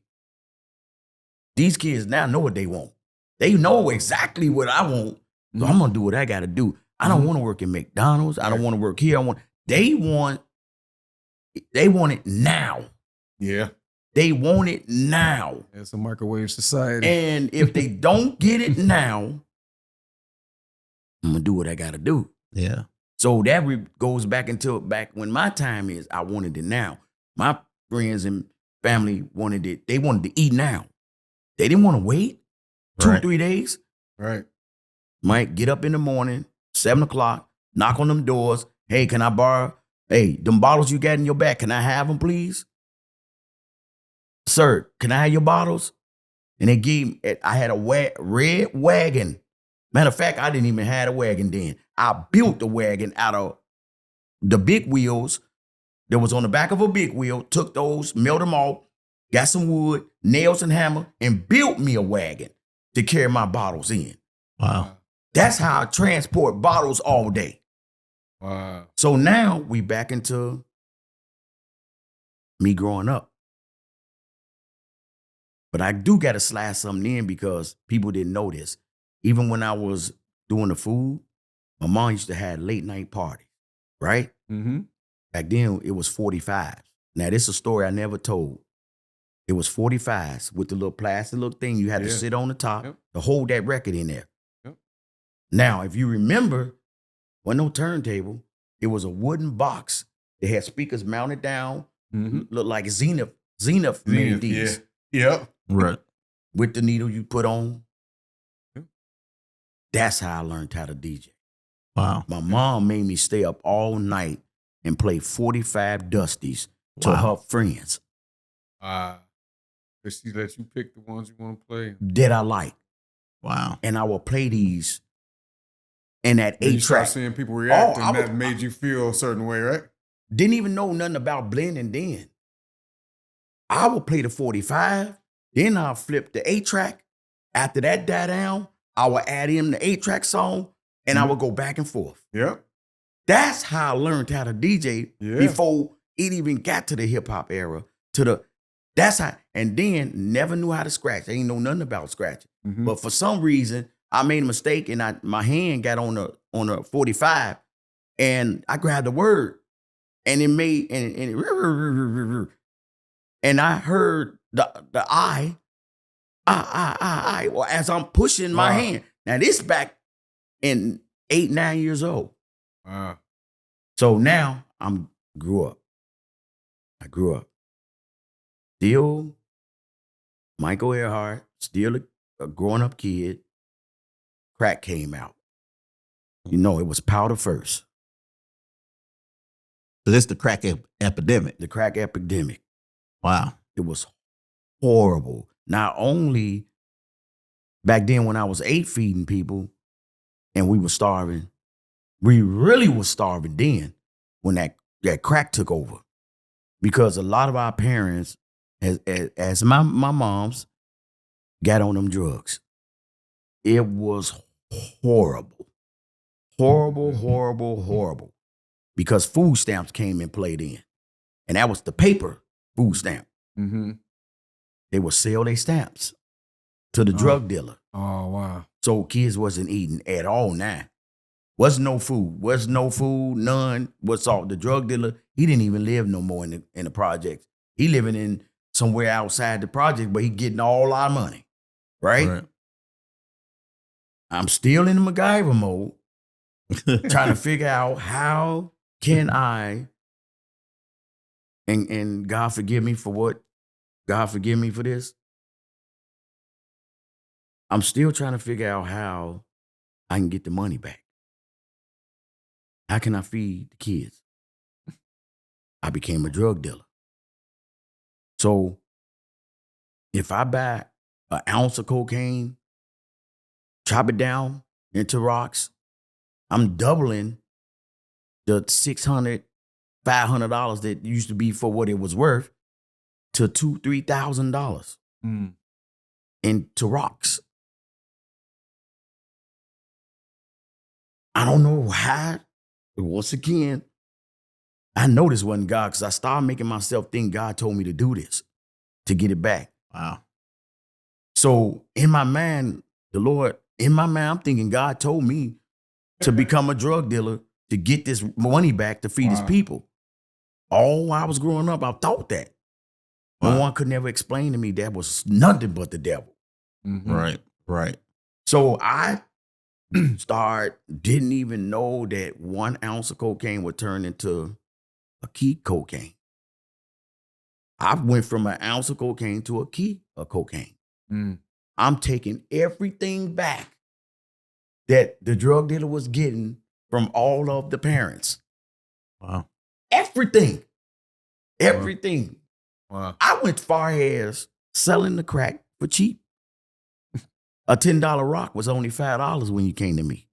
These kids now know what they want. They know exactly what I want. So I'm gonna do what I gotta do. I don't want to work in McDonald's. I don't want to work here. They want it now.
Yeah.
They want it now.
It's a microwave society.
And if they don't get it now, I'm gonna do what I gotta do.
Yeah.
So that goes back when my time is, I wanted it now. My friends and family wanted it. They wanted to eat now. They didn't want to wait 2-3 days.
Right.
Might get up in the morning, 7 o'clock, knock on them doors. Hey, can I borrow? Hey, them bottles you got in your bag, can I have them, please? Sir, can I have your bottles? And they gave, I had a red wagon. Matter of fact, I didn't even have a wagon then. I built the wagon out of the big wheels that was on the back of a big wheel, took those, milled them off, got some wood, nails and hammer, and built me a wagon to carry my bottles in.
Wow.
That's how I transport bottles all day.
Wow.
So now we back into me growing up. But I do got to slide something in because people didn't know this. Even when I was doing the food, my mom used to have late night parties, right?
Mm-hmm.
Back then, it was 45s. Now, this is a story I never told. It was 45s with the little plastic little thing you had to sit on the top to hold that record in there.
Yep.
Now, if you remember, wasn't no turntable. It was a wooden box that had speakers mounted down, looked like Zenith made these.
Yeah. Yep.
Right.
With the needle you put on.
Yep.
That's how I learned how to DJ.
Wow.
My mom made me stay up all night and play 45 Dusties to her friends.
She let you pick the ones you want to play.
That I like.
Wow.
And I will play these in that 8-track.
You start seeing people react and that made you feel a certain way, right?
Didn't even know nothing about blending then. I would play the 45, then I'll flip the 8-track. After that died down, I would add in the 8-track song and I would go back and forth.
Yep.
That's how I learned how to DJ before it even got to the hip hop era. That's how, and then never knew how to scratch. I ain't know nothing about scratching.
Mm-hmm.
But for some reason, I made a mistake and my hand got on a 45 and I grabbed the word and it made, and I heard the I, well, as I'm pushing my hand. Now this back in 8-9 years old.
Wow.
So now I grew up. Still Michael Airhart, still a growing up kid. Crack came out. You know, it was powder first.
So this is the crack epidemic.
The crack epidemic.
Wow.
It was horrible. Not only back then when I was 8 feeding people and we were starving, we really was starving then when that crack took over. Because a lot of our parents, as my moms, got on them drugs. It was horrible. Horrible, horrible, horrible. Because food stamps came and played in. And that was the paper food stamp.
Mm-hmm.
They would sell their stamps to the drug dealer.
Oh, wow.
So kids wasn't eating at all now. Was no food, none. What's all the drug dealer? He didn't even live no more in the projects. He living in somewhere outside the project, but he getting all our money, right? I'm still in the MacGyver mode, trying to figure out how can I, and God forgive me for what? God forgive me for this. I'm still trying to figure out how I can get the money back. How can I feed the kids? I became a drug dealer. So if I buy an ounce of cocaine, chop it down into rocks, I'm doubling the $600, $500 that used to be for what it was worth to $2,000, $3,000 into rocks. I don't know how. Once again, I know this wasn't God because I started making myself think God told me to do this, to get it back.
Wow.
So in my mind, I'm thinking God told me to become a drug dealer to get this money back to feed his people. All while I was growing up, I thought that. No one could never explain to me that was nothing but the devil.
Mm-hmm. Right.
So I didn't even know that 1 ounce of cocaine would turn into a key cocaine. I went from 1 ounce of cocaine to a key of cocaine. I'm taking everything back that the drug dealer was getting from all of the parents.
Wow.
Everything.
Wow.
I went far as selling the crack for cheap. A $10 rock was only $5 when you came to me.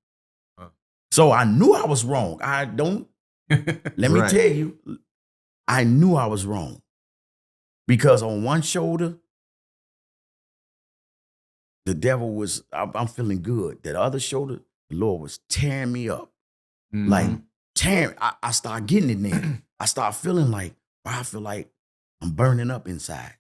So I knew I was wrong. Let me tell you, I knew I was wrong. Because on one shoulder, the devil was, I'm feeling good. That other shoulder, the Lord was tearing me up. Like, tearing, I started getting it there. I started feeling like, I feel like I'm burning up inside.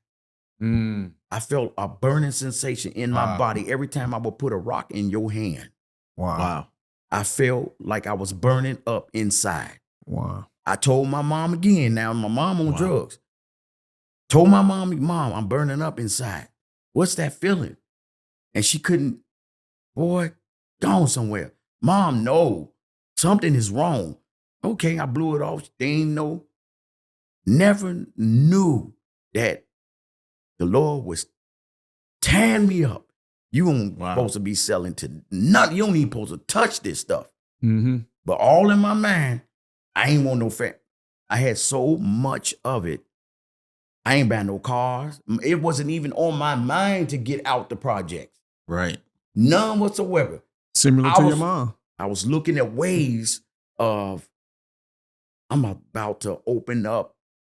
I felt a burning sensation in my body every time I would put a rock in your hand.
Wow.
I felt like I was burning up inside.
Wow.
I told my mom again, now my mom on drugs. Told my mom, I'm burning up inside. What's that feeling? And she couldn't, boy, gone somewhere. Mom, no, something is wrong. Okay, I blew it off. They ain't know. Never knew that the Lord was tearing me up. You ain't supposed to be selling to nothing. You don't even supposed to touch this stuff. But all in my mind, I ain't want no fat. I had so much of it. I ain't buying no cars. It wasn't even on my mind to get out the projects.
Right.
None whatsoever.
Similar to your mom.
I was looking at ways of, I'm about to open up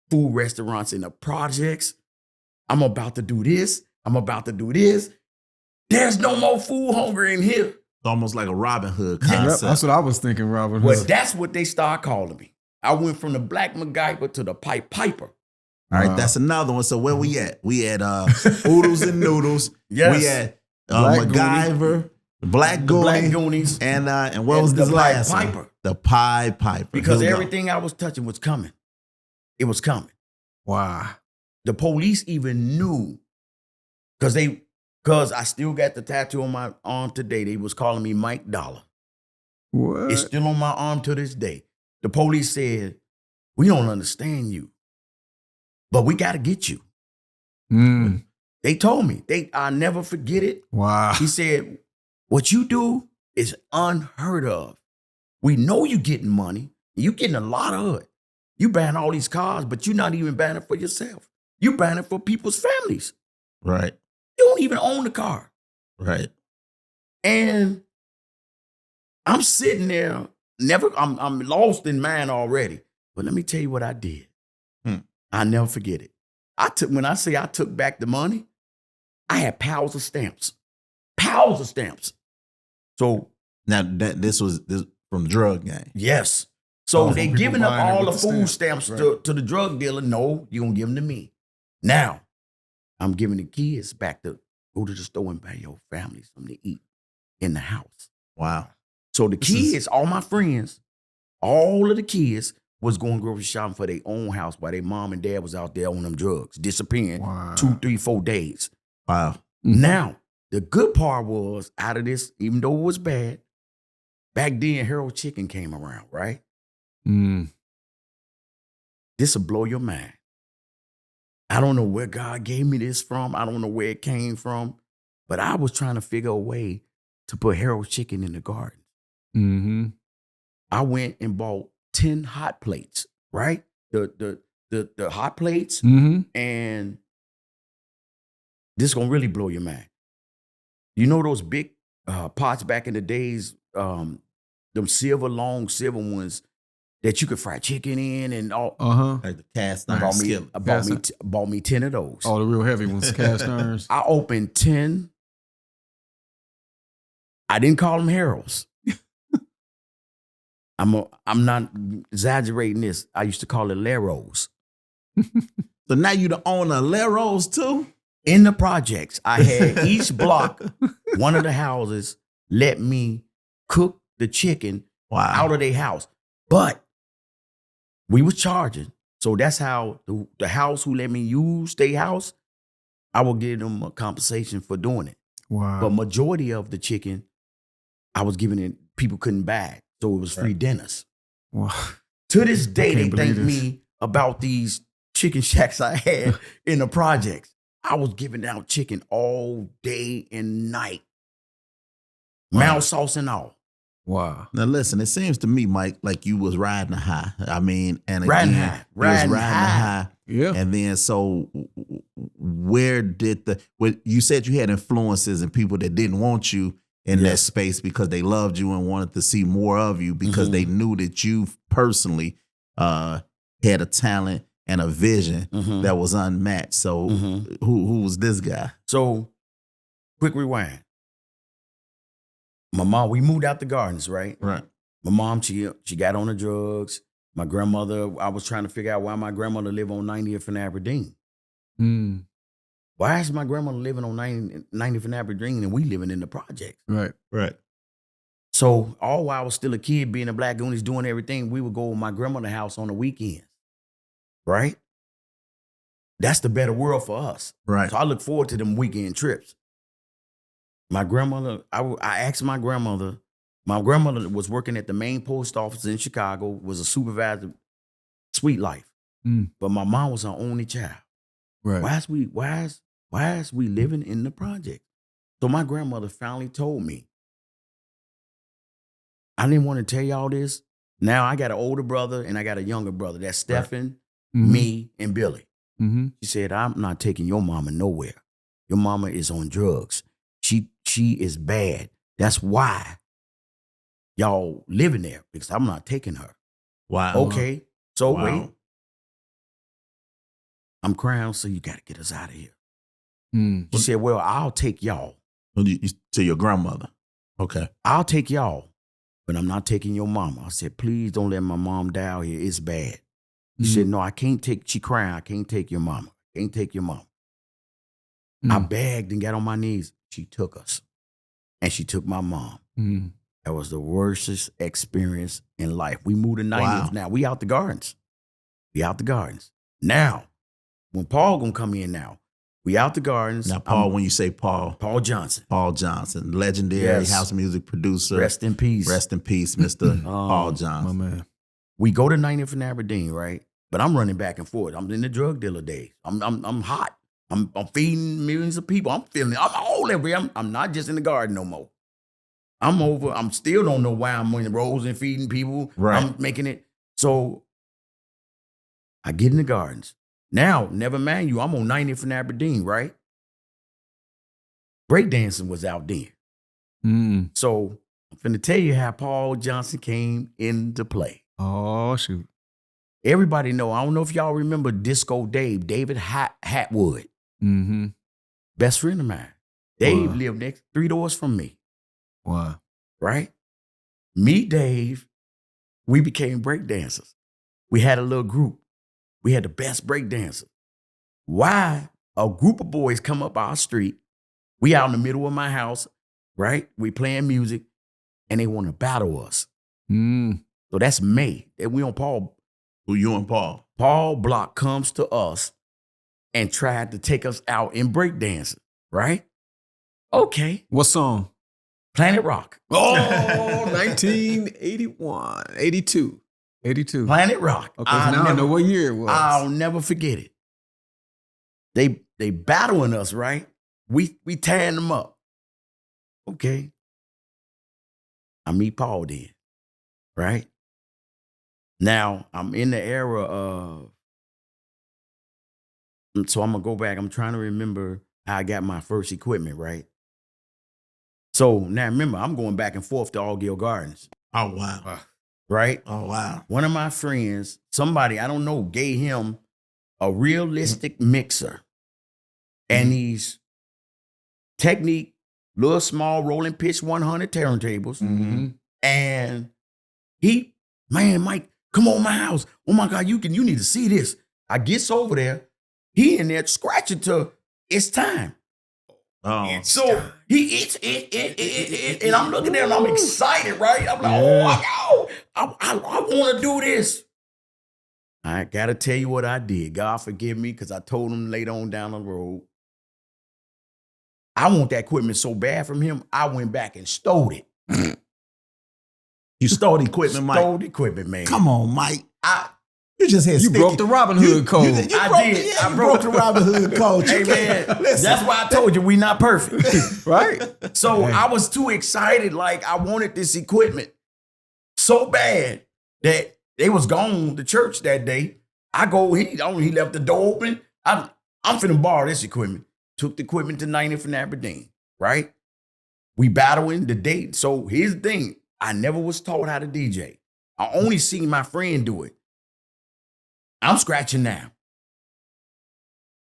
food restaurants in the projects. I'm about to do this. I'm about to do this. There's no more food hunger in here.
It's almost like a Robinhood concept.
Yep, that's what I was thinking, Robinhood.
Well, that's what they started calling me. I went from the Black McGiver to the Pied Piper.
All right, that's another one. So where we at? We at Oodles and Noodles.
Yes.
We at MacGyver, Black
Goonies,
and what was this last
Piper.
one? The Pied Piper.
Because everything I was touching was coming. It was coming.
Wow.
The police even knew because I still got the tattoo on my arm today. They was calling me Mike Dollar.
What?
It's still on my arm to this day. The police said, we don't understand you, but we got to get you. They told me. I'll never forget it.
Wow.
He said, what you do is unheard of. We know you getting money. You getting a lot of it. You buying all these cars, but you're not even buying it for yourself. You buying it for people's families.
Right.
You don't even own the car.
Right.
And I'm sitting there, I'm lost in mine already. But let me tell you what I did. I'll never forget it. When I say I took back the money, I had piles of stamps. Piles of stamps. So
now this was from the drug gang.
Yes. So they giving up all the food stamps to the drug dealer. No, you're going to give them to me. Now, I'm giving the kids back to go to the store and buy your family something to eat in the house.
Wow.
So the kids, all my friends, all of the kids was going grocery shopping for their own house while their mom and dad was out there on them drugs, disappearing 2, 3, 4 days.
Wow.
Now, the good part was out of this, even though it was bad, back then Harold Chicken came around, right? This will blow your mind. I don't know where God gave me this from. I don't know where it came from, but I was trying to figure a way to put Harold Chicken in the garden. I went and bought 10 hot plates, right? The hot plates, and this is gonna really blow your mind. You know those big pots back in the days, them long silver ones that you could fry chicken in and all.
Like the cast iron skillet.
Bought me 10 of those.
Oh, the real heavy ones, cast irons.
I opened 10. I didn't call them Harold's. I'm not exaggerating this. I used to call it Leros.
So now you the owner of Leros too?
In the projects, I had each block, one of the houses let me cook the chicken out of their house. But we was charging. So that's how the house who let me use their house, I will give them a compensation for doing it.
Wow.
But majority of the chicken, I was giving it, people couldn't buy it. So it was free dinners.
Wow.
To this day, they thank me about these chicken shacks I had in the projects. I was giving out chicken all day and night. Mouth sauce and all.
Wow.
Now listen, it seems to me, Mike, like you was riding a high. I mean, and
Riding
again,
high.
you was riding a
High.
high.
Yeah.
And then so where did you said you had influences and people that didn't want you in that space because they loved you and wanted to see more of you because they knew that you personally had a talent and a vision that was unmatched. So who was this guy?
So quick rewind. My mom, we moved out the Gardens, right?
Right.
My mom, she got on the drugs. My grandmother, I was trying to figure out why my grandmother lived on 90th and Aberdeen.
Mm.
Why is my grandmother living on 90th and Aberdeen and we living in the projects?
Right.
Right.
So all while I was still a kid, being a Black Goonies, doing everything, we would go to my grandmother's house on the weekends, right? That's the better world for us.
Right.
So I look forward to them weekend trips. My grandmother, I asked my grandmother was working at the main post office in Chicago, was a supervisor, Sweet Life. But my mom was her only child.
Right.
Why is we living in the project? So my grandmother finally told me, I didn't want to tell y'all this. Now I got an older brother and I got a younger brother. That's Stephen, me, and Billy. She said, I'm not taking your mama nowhere. Your mama is on drugs. She is bad. That's why y'all living there, because I'm not taking her.
Wow.
Okay. So wait. I'm crying, so you got to get us out of here. She said, well, I'll take y'all.
To your grandmother. Okay.
I'll take y'all, but I'm not taking your mama. I said, please don't let my mom die out here. It's bad. She said, no, I can't take, she crying, I can't take your mama. Can't take your mama. I begged and got on my knees. She took us. And she took my mom. That was the worstest experience in life. We moved to 90s. Now we out the Gardens. We out the Gardens. Now, when Paul gonna come in now, we out the Gardens.
Now, Paul, when you say Paul
Johnson.
Paul Johnson, legendary house music producer.
Rest in peace.
Rest in peace, Mr. Paul Johnson.
My man.
We go to 90th and Aberdeen, right? But I'm running back and forth. I'm in the drug dealer days. I'm hot. I'm feeding millions of people. I'm all everywhere. I'm not just in the Garden no more. I'm still don't know why I'm on the roads and feeding people.
Right.
I'm making it. So I get in the Gardens. Now, never mind you, I'm on 90th and Aberdeen, right? Breakdancing was out there. So I'm finna tell you how Paul Johnson came into play.
Oh, shoot.
Everybody know, I don't know if y'all remember Disco Dave, David Hatwood. Best friend of mine. Dave lived next 3 doors from me.
Wow.
Right? Me, Dave, we became breakdancers. We had a little group. We had the best breakdancers. Why? A group of boys come up our street. We out in the middle of my house, right? We playing music, and they want to battle us. So that's May. And we on Paul.
Who you and Paul?
Paul Block comes to us and tried to take us out in breakdancing, right? Okay.
What song?
Planet Rock.
Oh, 1981, 82.
Planet Rock.
Okay, so now I know what year it was.
I'll never forget it. They battling us, right? We tearing them up. Okay. I meet Paul then, right? Now, I'm in the era of, so I'm going to go back. I'm trying to remember how I got my first equipment, right? So now remember, I'm going back and forth to Alligator Gardens.
Oh, wow.
Right?
Oh, wow.
One of my friends, somebody, I don't know, gave him a realistic mixer and these Technique, little small rolling pitch 100 turntables. And he man, Mike, come on my house. Oh my God, you need to see this. I gets over there. He in there scratching till it's time.
Oh,
And so he eats it, and I'm looking at him. I'm excited, right? I'm like, oh my God, I want to do this. I gotta tell you what I did. God forgive me, because I told him later on down the road, I want that equipment so bad from him. I went back and stole it.
You stole the equipment, Mike?
Stole the equipment, man.
Come on, Mike. You just had
broke the Robinhood code.
I
broke the Robinhood code.
Hey, man, that's why I told you we not perfect.
Right?
So I was too excited. Like, I wanted this equipment so bad that they was gone to church that day. I go, he left the door open. I'm finna borrow this equipment. Took the equipment to 90th and Aberdeen, right? We battling the date. So here's the thing. I never was taught how to DJ. I only seen my friend do it. I'm scratching now.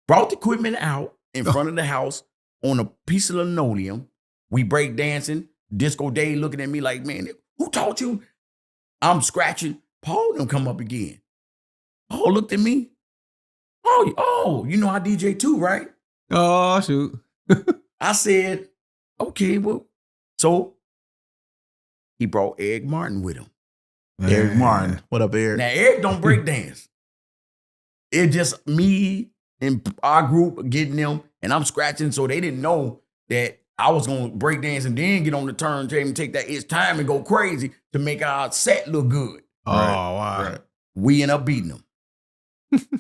Brought the equipment out in front of the house on a piece of linoleum. We break dancing. Disco Dave looking at me like, man, who taught you? I'm scratching. Paul done come up again. Paul looked at me. Oh, you know I DJ too, right?
Oh, shoot.
I said, okay, well, so he brought Eric Martin with him.
Eric Martin. What up, Eric?
Now, Eric don't break dance. It's just me and our group getting them, and I'm scratching, so they didn't know that I was going to break dance and then get on the turntable and take that it's time and go crazy to make our set look good.
Oh, wow.
Right.
We end up beating them.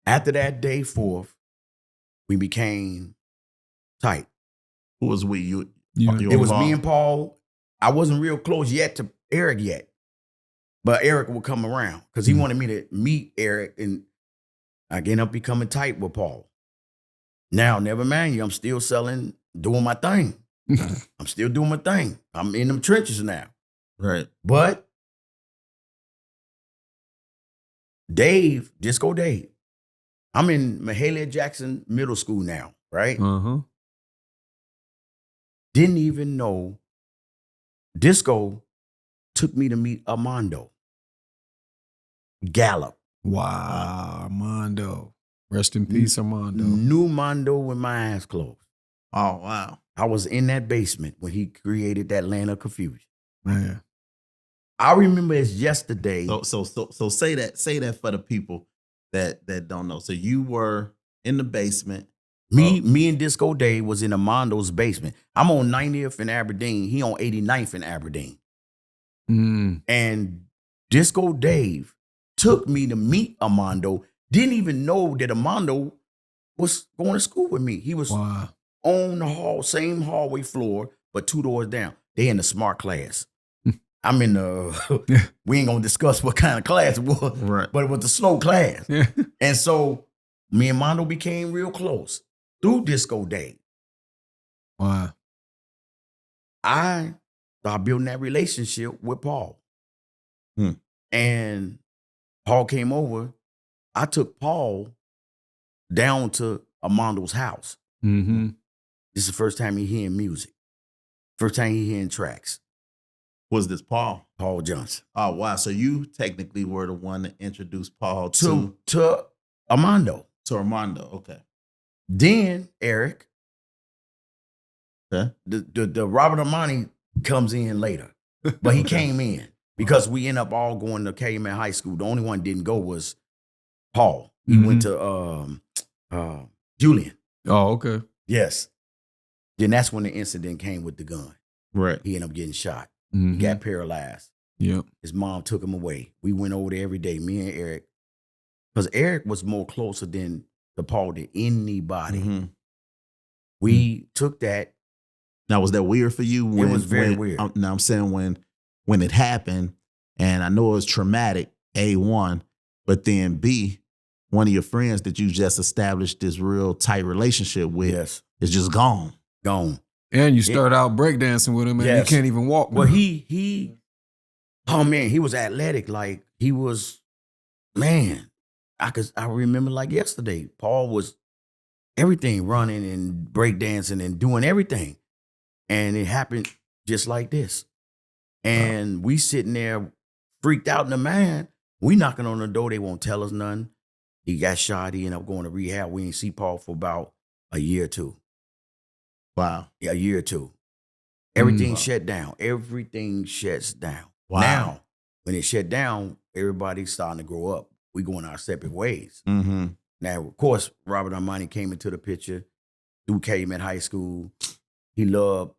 After that day forth, we became tight.
Who was we? You
It was
Paul?
me and Paul. I wasn't real close yet to Eric yet, but Eric would come around because he wanted me to meet Eric, and I ended up becoming tight with Paul. Now, never mind you, I'm still selling, doing my thing. I'm still doing my thing. I'm in them trenches now.
Right.
But Dave, Disco Dave, I'm in Mahalia Jackson Middle School now, right?
Uh-huh.
Didn't even know Disco took me to meet Armando Gallup.
Wow, Armando. Rest in peace, Armando.
Knew Mondo with my eyes closed.
Oh, wow.
I was in that basement when he created that land of confusion.
Man.
I remember it's yesterday.
So say that for the people that don't know. So you were in the basement.
Me and Disco Dave was in Armando's basement. I'm on 90th in Aberdeen. He on 89th in Aberdeen. And Disco Dave took me to meet Armando. Didn't even know that Armando was going to school with me. He was on the same hallway floor, but 2 doors down. They in the smart class. I'm in the, we ain't gonna discuss what kind of class it was,
right,
but it was the slow class. And so me and Mondo became real close through Disco Day.
Wow.
I started building that relationship with Paul. And Paul came over. I took Paul down to Armando's house.
Mm-hmm.
This is the first time he hearing music. First time he hearing tracks.
Was this Paul?
Paul Johnson.
Oh, wow. So you technically were the one that introduced Paul
to Armando.
To Armando, okay.
Then Eric,
okay.
The Robert Armani comes in later. But he came in because we end up all going to KMN High School. The only one didn't go was Paul. He went to Julian.
Oh, okay.
Yes. Then that's when the incident came with the gun.
Right.
He ended up getting shot.
Mm-hmm.
He got paralyzed.
Yep.
His mom took him away. We went over there every day, me and Eric. Because Eric was more closer than the Paul than anybody.
Mm-hmm.
We took that.
Now, was that weird for you?
It was very weird.
Now, I'm saying when it happened, and I know it was traumatic, A1, but then B, one of your friends that you just established this real tight relationship with is just gone.
Gone.
And you start out breakdancing with him and he can't even walk.
Well, he was athletic. Like, he was, man, I remember like yesterday, Paul was everything, running and breakdancing and doing everything. And it happened just like this. And we sitting there freaked out in the mind. We knocking on the door, they won't tell us nothing. He got shot. He ended up going to rehab. We didn't see Paul for about a year or two.
Wow.
Yeah, a year or two. Everything shut down. Everything shuts down.
Wow.
Now, when it shut down, everybody's starting to grow up. We going our separate ways.
Mm-hmm.
Now, of course, Robert Armani came into the picture. Dude came in high school. He loved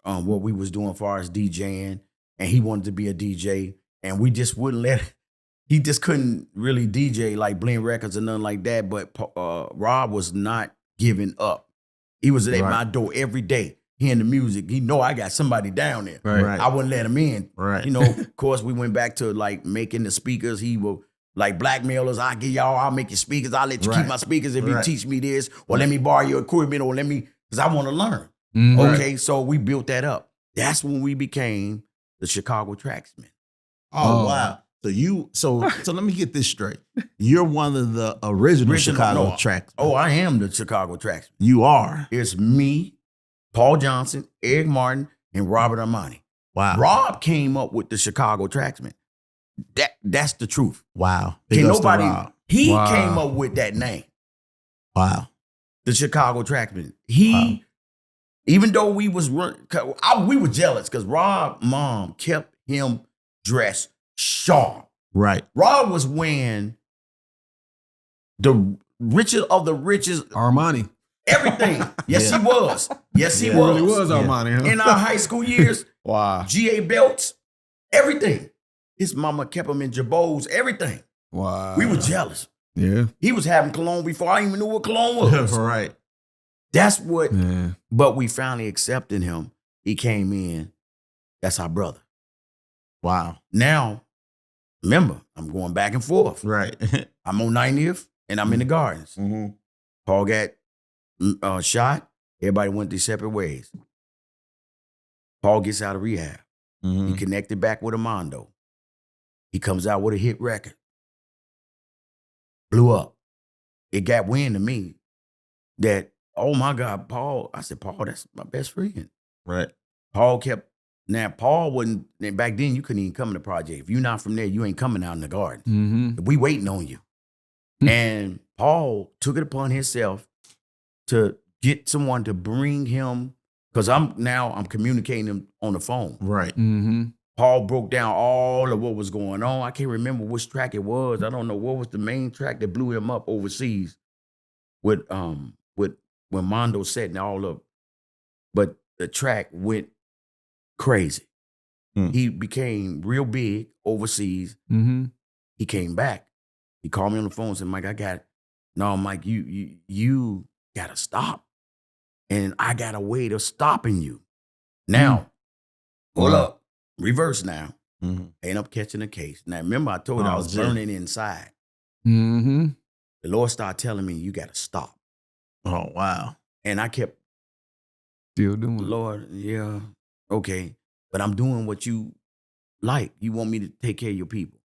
what we was doing as far as DJing, and he wanted to be a DJ, and we just wouldn't let it. He just couldn't really DJ like Blend Records or nothing like that, but Rob was not giving up. He was at my door every day, hearing the music. He know I got somebody down there.
Right.
I wouldn't let him in.
Right.
You know, of course, we went back to like making the speakers. He will like blackmail us. I'll give y'all, I'll make your speakers. I'll let you keep my speakers if you teach me this, or let me borrow your equipment, or let me, because I want to learn. Okay, so we built that up. That's when we became the Chicago Traxmen.
Oh, wow. So let me get this straight. You're one of the original Chicago Traxmen.
Oh, I am the Chicago Traxmen.
You are.
It's me, Paul Johnson, Eric Martin, and Robert Armani.
Wow.
Rob came up with the Chicago Traxmen. That's the truth.
Wow.
Can nobody? He came up with that name.
Wow.
The Chicago Traxmen. Even though we was we were jealous because Rob's mom kept him dressed sharp.
Right.
Rob was wearing the richest of the richest.
Armani.
Everything. Yes, he was. Yes, he was.
Really was Armani, huh?
In our high school years.
Wow.
GA belts. Everything. His mama kept him in jabots. Everything.
Wow.
We were jealous.
Yeah.
He was having cologne before I even knew what cologne was.
Right.
That's what. Yeah. But we finally accepted him. He came in. That's our brother.
Wow.
Now, remember, I'm going back and forth.
Right.
I'm on 90th and I'm in the Gardens.
Mm-hmm.
Paul got shot. Everybody went their separate ways. Paul gets out of rehab. Mm-hmm. He connected back with Armando. He comes out with a hit record. Blew up. It got wind to me that, oh my God, Paul. I said, Paul, that's my best friend.
Right.
Paul kept. Now, Paul wasn't, back then, you couldn't even come in the project. If you're not from there, you ain't coming out in the garden. Mm-hmm. We waiting on you. Mm-hmm. And Paul took it upon himself to get someone to bring him, because I'm communicating him on the phone.
Right.
Mm-hmm.
Paul broke down all of what was going on. I can't remember which track it was. I don't know what was the main track that blew him up overseas with when Mondo setting all up. But the track went crazy. He became real big overseas. Mm-hmm. He came back. He called me on the phone and said, Mike, I got it. No, Mike, you gotta stop. And I got a way of stopping you. Now, hold up. Reverse now. Mm-hmm. I end up catching a case. Now, remember I told you I was burning inside.
Mm-hmm.
The Lord started telling me, you gotta stop.
Oh, wow.
And I kept
still doing it.
Lord, yeah. Okay, but I'm doing what you like. You want me to take care of your people.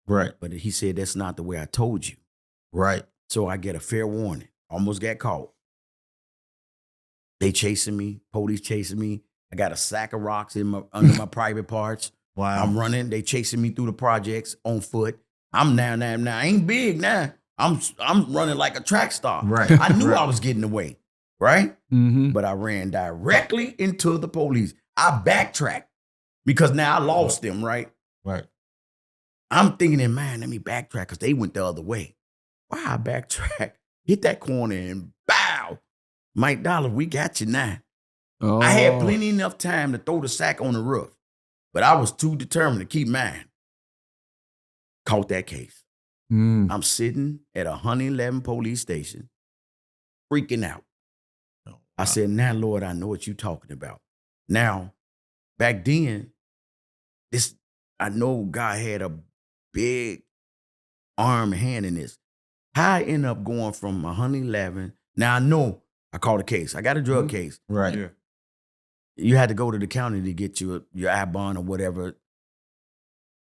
Right.
But he said, that's not the way I told you.
Right.
So I get a fair warning. Almost got caught. They chasing me. Police chasing me. I got a sack of rocks under my private parts.
Wow.
I'm running. They chasing me through the projects on foot. I'm now. I ain't big now. I'm running like a track star.
Right.
I knew I was getting away. Right? Mm-hmm. But I ran directly into the police. I backtracked because now I lost them, right?
Right.
I'm thinking in mind, let me backtrack because they went the other way. Why I backtrack? Hit that corner and bow. Mike Dollar, we got you now. Oh. I had plenty enough time to throw the sack on the roof, but I was too determined to keep mine. Caught that case. I'm sitting at a 111 police station, freaking out. Oh, wow. I said, now, Lord, I know what you're talking about. Now, back then, I know God had a big arm and hand in this. How I end up going from 111. Now I know I caught a case. I got a drug case.
Right. Yeah.
You had to go to the county to get your I bond or whatever.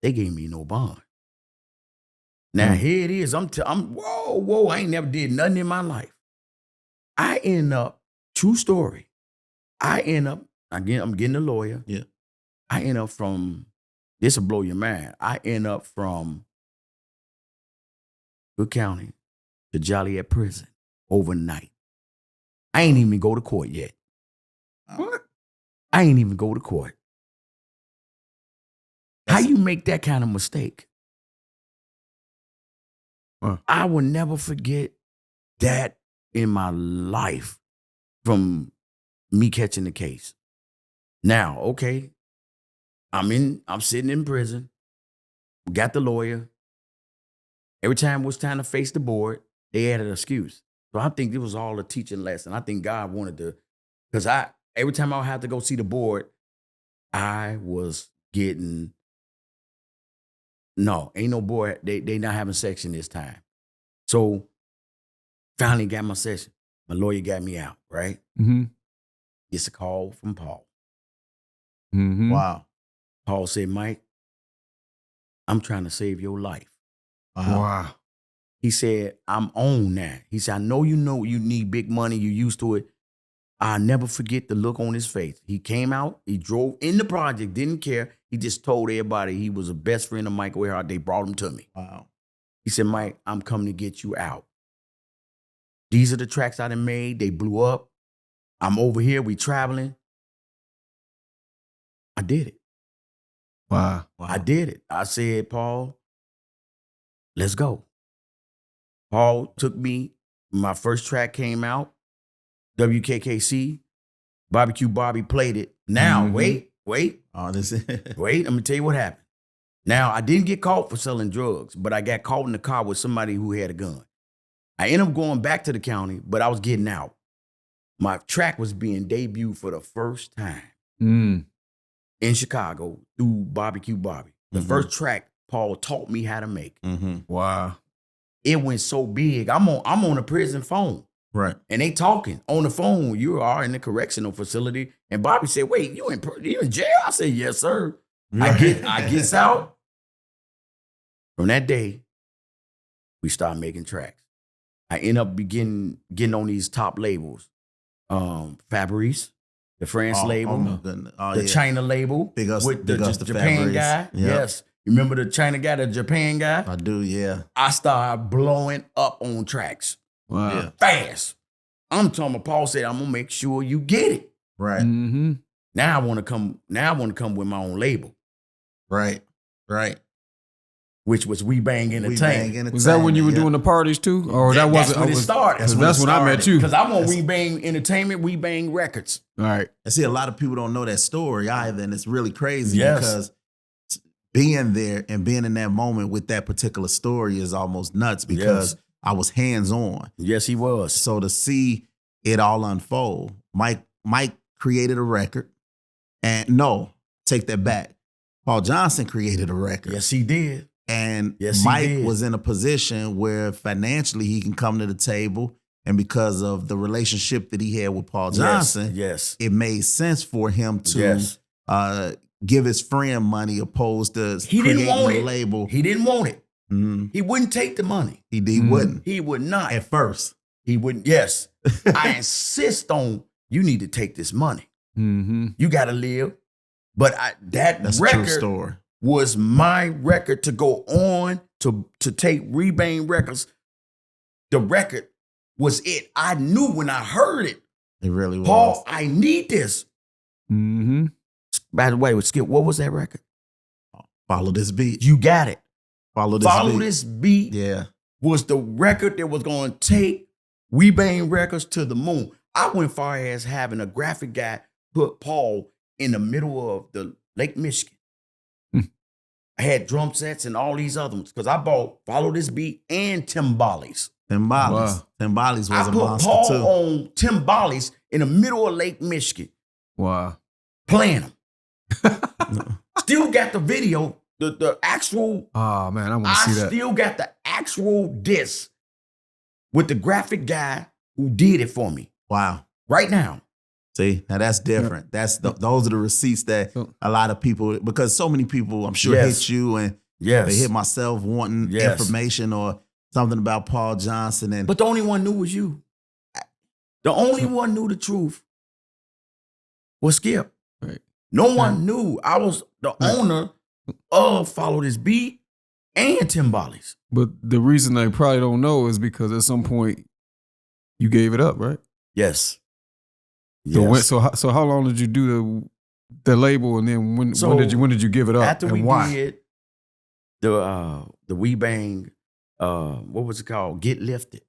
They gave me no bond. Now here it is. I'm whoa, I ain't never did nothing in my life. I end up, true story. I'm getting a lawyer.
Yeah.
I end up from this will blow your mind. I end up from Cook County to Joliet Prison overnight. I ain't even go to court yet.
What?
I ain't even go to court. How you make that kind of mistake? I will never forget that in my life from me catching the case. Now, okay, I'm sitting in prison, got the lawyer. Every time it was time to face the board, they added an excuse. So I think it was all a teaching lesson. I think God wanted to, because every time I had to go see the board, I was getting, no, ain't no board. They not having section this time. So finally got my session. My lawyer got me out, right?
Mm-hmm.
Gets a call from Paul.
Mm-hmm.
Wow.
Paul said, Mike, I'm trying to save your life.
Wow.
He said, I'm on that. He said, I know you need big money. You used to it. I'll never forget the look on his face. He came out. He drove in the project, didn't care. He just told everybody he was a best friend of Michael Airhart. They brought him to me.
Wow.
He said, Mike, I'm coming to get you out. These are the tracks I done made. They blew up. I'm over here. We traveling. I did it.
Wow.
I did it. I said, Paul, let's go. Paul took me. My first track came out. WKKC. Barbecue Bobby played it. Now, wait.
Oh, this is
Wait, let me tell you what happened. Now, I didn't get caught for selling drugs, but I got caught in the car with somebody who had a gun. I ended up going back to the county, but I was getting out. My track was being debuted for the first time in Chicago through Barbecue Bobby. The first track Paul taught me how to make.
Wow.
It went so big. I'm on a prison phone.
right.
And they talking on the phone. You are in the correctional facility. And Bobby said, wait, you in jail? I said, yes, sir.
Right.
I gets out. From that day, we started making tracks. I end up getting on these top labels. Fabrice, the France label, the China label,
Big Us,
with
Big
the
Us
Japan
Fabrice.
guy.
Yep.
Yes. You remember the China guy, the Japan guy?
I do, yeah.
I started blowing up on tracks.
Wow.
Yeah.
Fast. I'm talking about Paul said, I'm gonna make sure you get it.
Right.
Mm-hmm.
Now I want to come with my own label,
Right. Right.
which was We Bang Entertainment.
Was that when you were doing the parties too? Or that
That's
wasn't?
when it started.
That's when I met you.
Because I'm on We Bang Entertainment, We Bang Records.
All right.
I see a lot of people don't know that story either, and it's really crazy
Yes.
because being there and being in that moment with that particular story is almost nuts because I was hands-on.
Yes, he was.
So to see it all unfold, Mike created a record, and no, take that back. Paul Johnson created a record.
Yes, he did.
And
Yes, he
Mike
did.
was in a position where financially he can come to the table. And because of the relationship that he had with Paul Johnson,
Yes.
it made sense for him to give his friend money opposed to
He didn't want
creating a
it.
label.
He didn't want it.
Mhm.
He wouldn't take the money.
He wouldn't
He would not.
at first.
He wouldn't. Yes. I insist on you need to take this money.
Mm-hmm.
You got to live. But
That's a
record
true story.
was my record to go on to take Rebang Records. The record was it. I knew when I heard it,
It really was.
Paul, I need this.
Mm-hmm.
By the way, with Skip, what was that record?
Follow this beat.
You got it.
Follow this beat.
This beat
Yeah.
was the record that was going to take We Bang Records to the moon. I went far as having a graphic guy put Paul in the middle of the Lake Michigan. I had drum sets and all these other ones because I bought Follow This Beat and Timbales.
Timbales.
Wow.
Timbales was
I
a
put
monster
Paul
too.
on Timbales in the middle of Lake Michigan
Wow.
playing them. Still got the video, the actual.
Oh man, I want to
I
see that.
still got the actual disc with the graphic guy who did it for me
Wow.
right now.
See, now that's different. Those are the receipts that a lot of people, because so many people, I'm sure, hit you and they hit myself wanting information or something about Paul Johnson. And
But the only one knew was you. The only one knew the truth was Skip.
Right.
No one knew. I was the owner follow this beat and timbales.
But the reason they probably don't know is because at some point you gave it up, right?
Yes.
So how long did you do the label, and then when did you give it up?
After
and
we
why?
did the We Bang, what was it called? Get Lifted.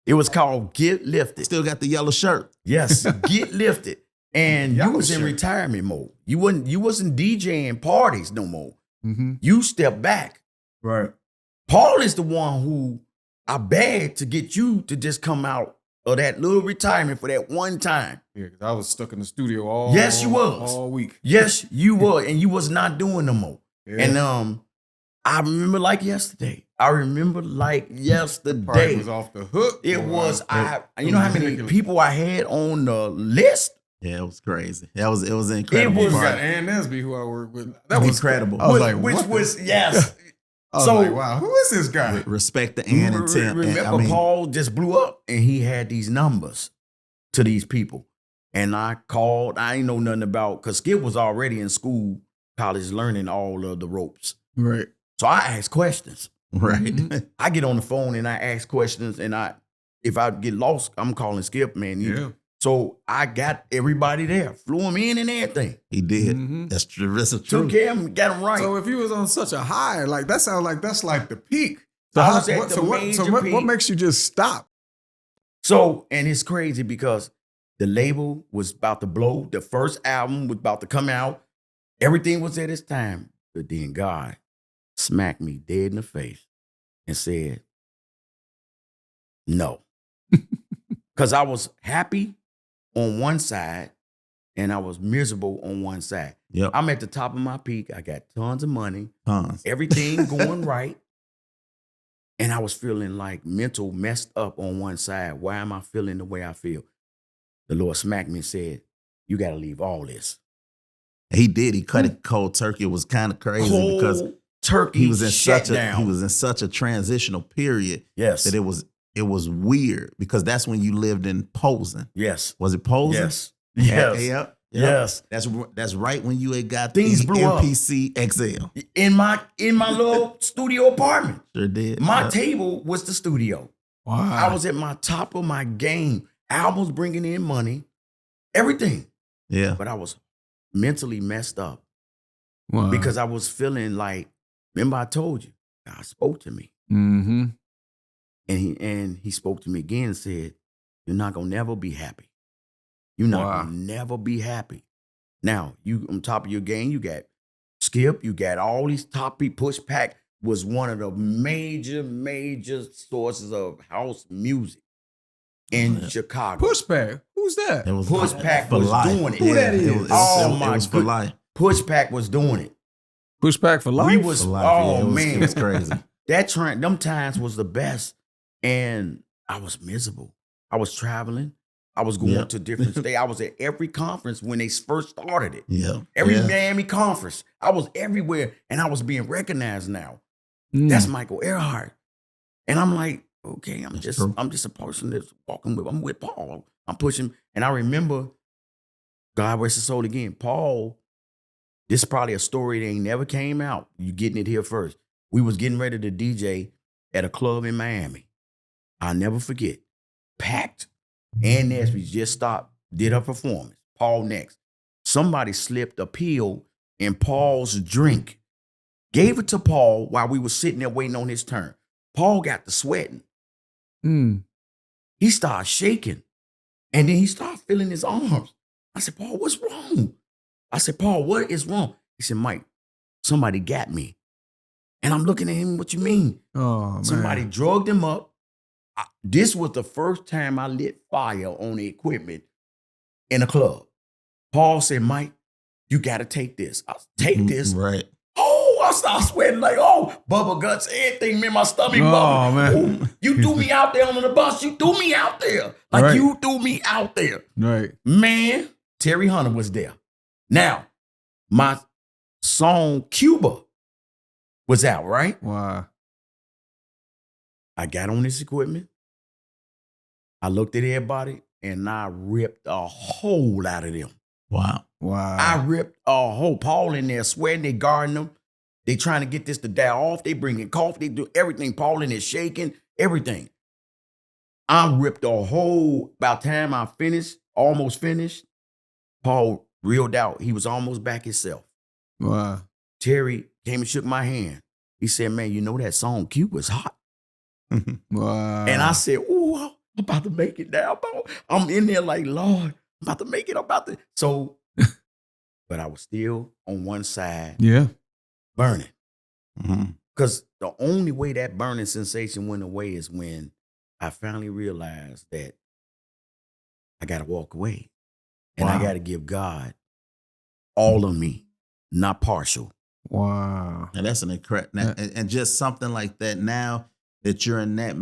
It was called Get Lifted.
Still got the yellow shirt.
Yes, Get Lifted. And you was in retirement mode. You wasn't DJing parties no more.
Mm-hmm.
You stepped back.
Right.
Paul is the one who I begged to get you to just come out of that little retirement for that one time.
Yeah, because I was stuck in the studio all week.
Yes, you were, and you was not doing no more.
Yeah.
And I remember like yesterday.
Party was off the hook.
It was. You know how many people I had on the list?
Yeah, it was crazy. It was incredible.
It was
got Ann Nesby, who I worked with.
That was incredible.
I was like,
which was yes.
I was like, wow, who is this guy?
Respect the Ann and Tim.
Remember, Paul just blew up, and he had these numbers to these people. And I called. I ain't know nothing about, because Skip was already in school, college, learning all of the ropes.
Right.
So I asked questions.
Right.
Mm-hmm. I get on the phone and I ask questions, and if I get lost, I'm calling Skip, man.
Yeah.
So I got everybody there, flew them in and everything.
He did.
Mm-hmm.
That's true.
Took care of him, got him right.
So if you was on such a high, like that sounds like that's like the peak.
So
what makes you just stop?
So, and it's crazy because the label was about to blow. The first album was about to come out. Everything was at its time. But then God smacked me dead in the face and said, no. Because I was happy on one side and I was miserable on one side.
Yep.
I'm at the top of my peak. I got tons of money.
Tons.
Everything going right. And I was feeling like mental messed up on one side. Why am I feeling the way I feel? The Lord smacked me and said, you got to leave all this.
He did. He cut it cold turkey. It was kind of crazy because
turkey
he was in
down.
such a transitional period.
Yes.
That it was weird because that's when you lived in Posen.
Yes.
Was it Posen?
Yes. Yes.
Yep.
Yes.
That's right when you had got
Things
the
blew up.
MPC XL.
In my little studio apartment.
Sure did.
My table was the studio.
Wow.
I was at my top of my game. Albums bringing in money. Everything.
Yeah.
But I was mentally messed up.
Wow.
Because I was feeling like, remember I told you, God spoke to me.
Mm-hmm.
And he spoke to me again and said, you're not going to never be happy. You're not going to never be happy. Now, you on top of your game, you got Skip, you got all these top people. Push Pack was one of the major sources of house music in Chicago.
Pushback. Who's that?
Push Pack was doing it.
Who that is?
It was for life.
Push Pack was doing it.
Pushback for life?
We was,
For life.
oh
Yeah,
man.
it was crazy.
That trend, them times was the best. And I was miserable. I was traveling. I was going to different states. I was at every conference when they first started it.
Yeah.
Every Miami conference. I was everywhere and I was being recognized now. That's Michael Airhart. And I'm like, okay, I'm just a person that's I'm with Paul. I'm pushing. And I remember, God rest his soul again, Paul, this is probably a story that ain't never came out. You getting it here first. We was getting ready to DJ at a club in Miami. I'll never forget. Packed. Ann Nesby just stopped, did her performance. Paul next. Somebody slipped a pill in Paul's drink. Gave it to Paul while we were sitting there waiting on his turn. Paul got to sweating. He started shaking. And then he started feeling his arms. I said, Paul, what's wrong? I said, Paul, what is wrong? He said, Mike, somebody got me. And I'm looking at him, what you mean?
Oh, man.
Somebody drugged him up. This was the first time I lit fire on the equipment in a club. Paul said, Mike, you got to take this. I said, take this?
Right.
Oh, I started sweating like, bubble guts, everything in my stomach.
Oh, man.
Oh, you threw me out there on the bus. You threw me out there. Like you threw me out there.
Right.
Man, Terry Hunter was there. Now, my song Cuba was out, right?
Wow.
I got on this equipment. I looked at everybody and I ripped a hole out of them.
Wow.
I ripped a hole. Paul in there sweating, they guarding them. They trying to get this to die off. They bringing coffee. They do everything. Paul in is shaking, everything. I ripped a whole, about time I finished, almost finished, Paul reeled out. He was almost back himself.
Wow.
Terry came and shook my hand. He said, man, you know that song Q was hot.
Wow.
And I said, ooh, I'm about to make it now. I'm in there like, Lord, I'm about to make it. I'm about to. So, but I was still on one side.
Yeah.
Burning. Because the only way that burning sensation went away is when I finally realized that I got to walk away. And I got to give God all of me, not partial.
Wow.
And that's an incredible, and just something like that now that you're in that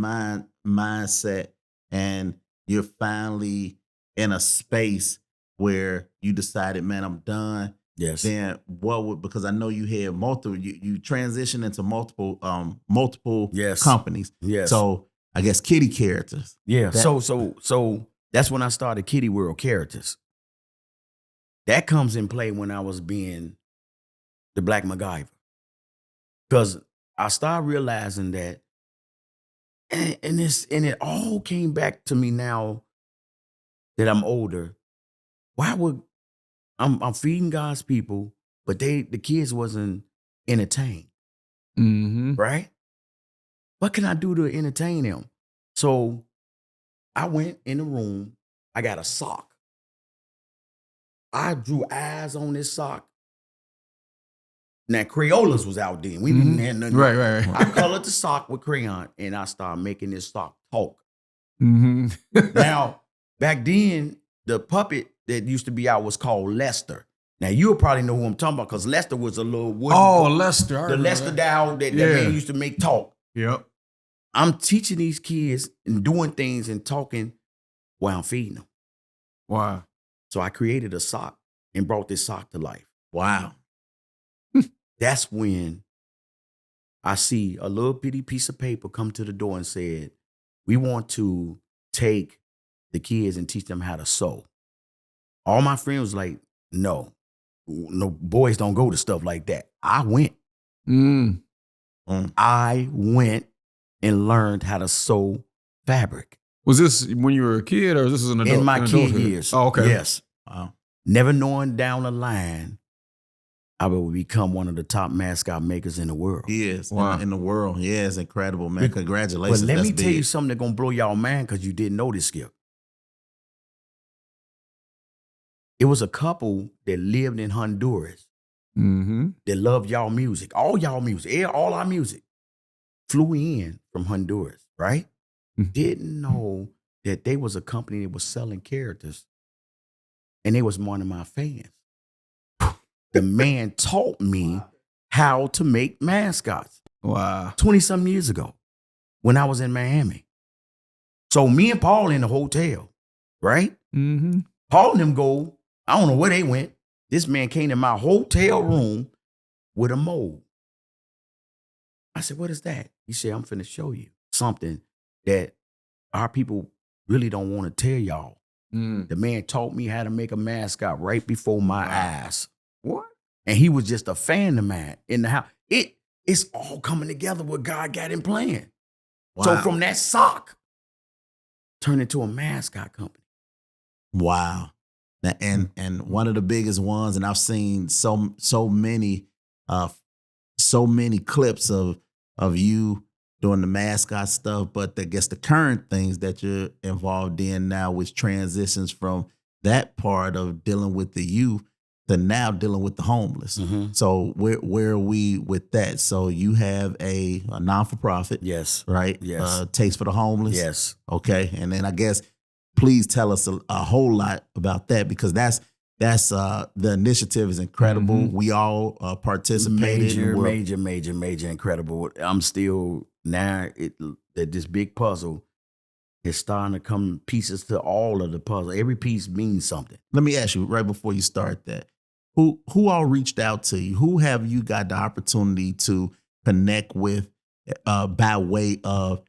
mindset and you're finally in a space where you decided, man, I'm done.
Yes.
Then what would, because I know you had multiple, you transitioned into multiple
yes.
companies.
Yes.
So I guess Kitty Characters.
Yeah. So that's when I started Kiddeworld Characters. That comes in play when I was being the Black McGiver. Because I started realizing that, and it all came back to me now that I'm older. Why would I'm feeding God's people, but the kids wasn't entertained. Right? What can I do to entertain them? So I went in the room, I got a sock. I drew eyes on this sock. Now, Crayolas was out then. We didn't have nothing.
Right.
I colored the sock with crayon, and I started making this sock talk. Now, back then, the puppet that used to be out was called Lester. Now, you'll probably know who I'm talking about because Lester was a little wooden.
Oh, Lester.
The Lester doll that man used to make talk.
Yep.
I'm teaching these kids and doing things and talking while I'm feeding them.
Wow.
So I created a sock and brought this sock to life.
Wow.
That's when I see a little bitty piece of paper come to the door and said, we want to take the kids and teach them how to sew. All my friends was like, no, boys don't go to stuff like that. I went. I went and learned how to sew fabric.
Was this when you were a kid or was this an adult?
In my kid years.
Oh, okay.
Yes.
Wow.
Never knowing down the line, I will become one of the top mascot makers in the world.
He is.
Wow.
In the world. Yeah, it's incredible, man. Congratulations.
But let
That's
me tell you
big.
something that's going to blow y'all mind because you didn't know this, Skip. It was a couple that lived in Honduras that loved y'all music. All y'all music. All our music. Flew in from Honduras, right? Didn't know that they was a company that was selling characters. And they was one of my fans. The man taught me how to make mascots.
Wow.
20-something years ago when I was in Miami. So me and Paul in the hotel, right? Paul and them go, I don't know where they went. This man came in my hotel room with a mold. I said, what is that? He said, I'm finna show you something that our people really don't want to tell y'all. The man taught me how to make a mascot right before my eyes.
What?
And he was just a fan of mine in the house. It's all coming together what God got him playing.
Wow.
So from that sock, turned into a mascot company.
Wow. And one of the biggest ones, and I've seen so many clips of you doing the mascot stuff, but I guess the current things that you're involved in now, which transitions from that part of dealing with the youth to now dealing with the homeless. So where are we with that? So you have a non-for-profit,
Yes,
right?
Yes.
Taste for the Homeless.
Yes.
Okay, and then I guess please tell us a whole lot about that because that's the initiative is incredible. We all participated.
Major, incredible. I'm still now that this big puzzle is starting to come pieces to all of the puzzle. Every piece means something.
Let me ask you right before you start that. Who all reached out to you? Who have you got the opportunity to connect with by way of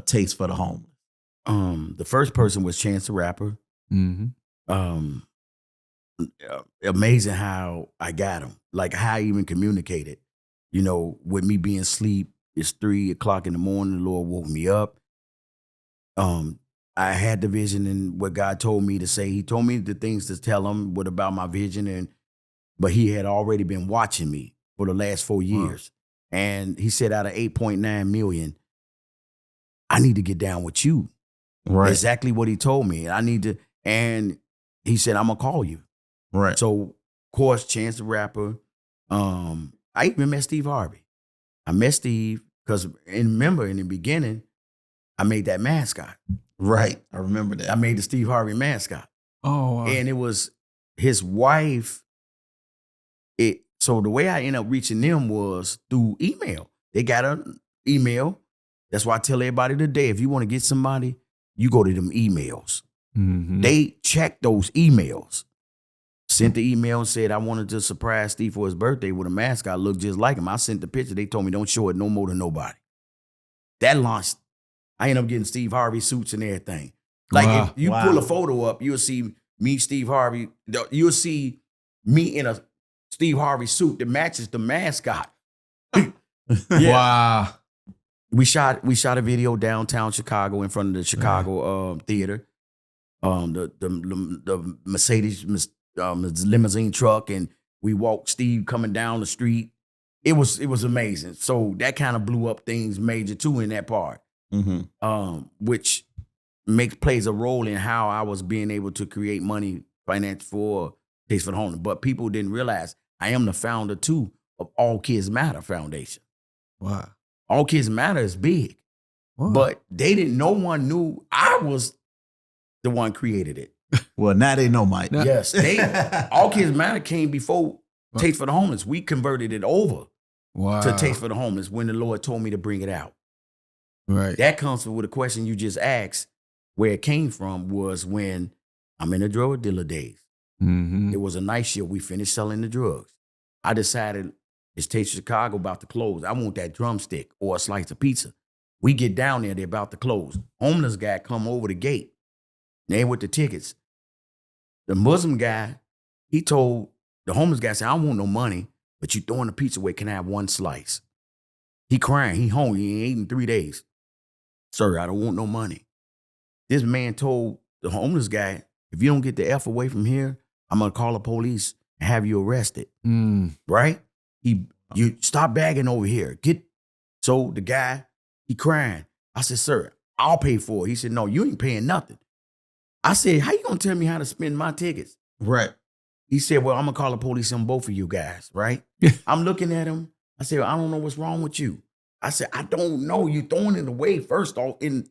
Taste for the Homeless?
The first person was Chance the Rapper. Amazing how I got him, like how I even communicated. you know, with me being asleep, it's 3 o'clock in the morning. The Lord woke me up. I had the vision and what God told me to say. He told me the things to tell him what about my vision, but he had already been watching me for the last 4 years. Wow. And he said, out of 8.9 million, I need to get down with you. Right. Exactly what he told me. I need to, and he said, I'm gonna call you. Right. So, of course, Chance the Rapper. I even met Steve Harvey. I met Steve because, remember, in the beginning, I made that mascot. Right. I remember that. I made the Steve Harvey mascot. Oh, wow. And it was his wife. So the way I ended up reaching them was through email. They got an email. That's why I tell everybody today, if you want to get somebody, you go to them emails. Mm-hmm. They check those emails. Sent the email and said, I wanted to surprise Steve for his birthday with a mascot looked just like him. I sent the picture. They told me, don't show it no more to nobody. That launched. I ended up getting Steve Harvey suits and everything. Like, wow. If you pull a photo up, you'll see me, Steve Harvey. You'll see me in a Steve Harvey suit that matches the mascot. Yeah. Wow. We shot a video downtown Chicago in front of the Chicago theater. The Mercedes limousine truck, and we walked Steve coming down the street. It was amazing. So that kind of blew up things major too in that part. Mm-hmm. Which plays a role in how I was being able to create money finance for Taste for the Homeless. But people didn't realize I am the founder too of All Kids Matter Foundation. Wow. All Kids Matter is big. Wow. But no one knew I was the one created it.
Well, now they know, Mike.
Yes. All Kids Matter came before Taste for the Homeless. We converted it over to Taste for the Homeless when the Lord told me to bring it out. Right. That comes with a question you just asked. Where it came from was when I'm in the drug dealer days. Mm-hmm. It was a night shift. We finished selling the drugs. I decided it's Taste Chicago about to close. I want that drumstick or a slice of pizza. We get down there, they're about to close. Homeless guy come over the gate. They with the tickets. The Muslim guy, he told the homeless guy, said, I don't want no money, but you throwing the pizza away. Can I have one slice? He crying. He hungry. He ain't eaten 3 days. Sir, I don't want no money. This man told the homeless guy, if you don't get the F away from here, I'm going to call the police and have you arrested. Right? You stop bagging over here. So the guy, he crying. I said, sir, I'll pay for it. He said, no, you ain't paying nothing. I said, how you going to tell me how to spend my tickets? Right. He said, well, I'm going to call the police on both of you guys, right? I'm looking at him. I said, I don't know what's wrong with you. I said, I don't know. You throwing it away first off in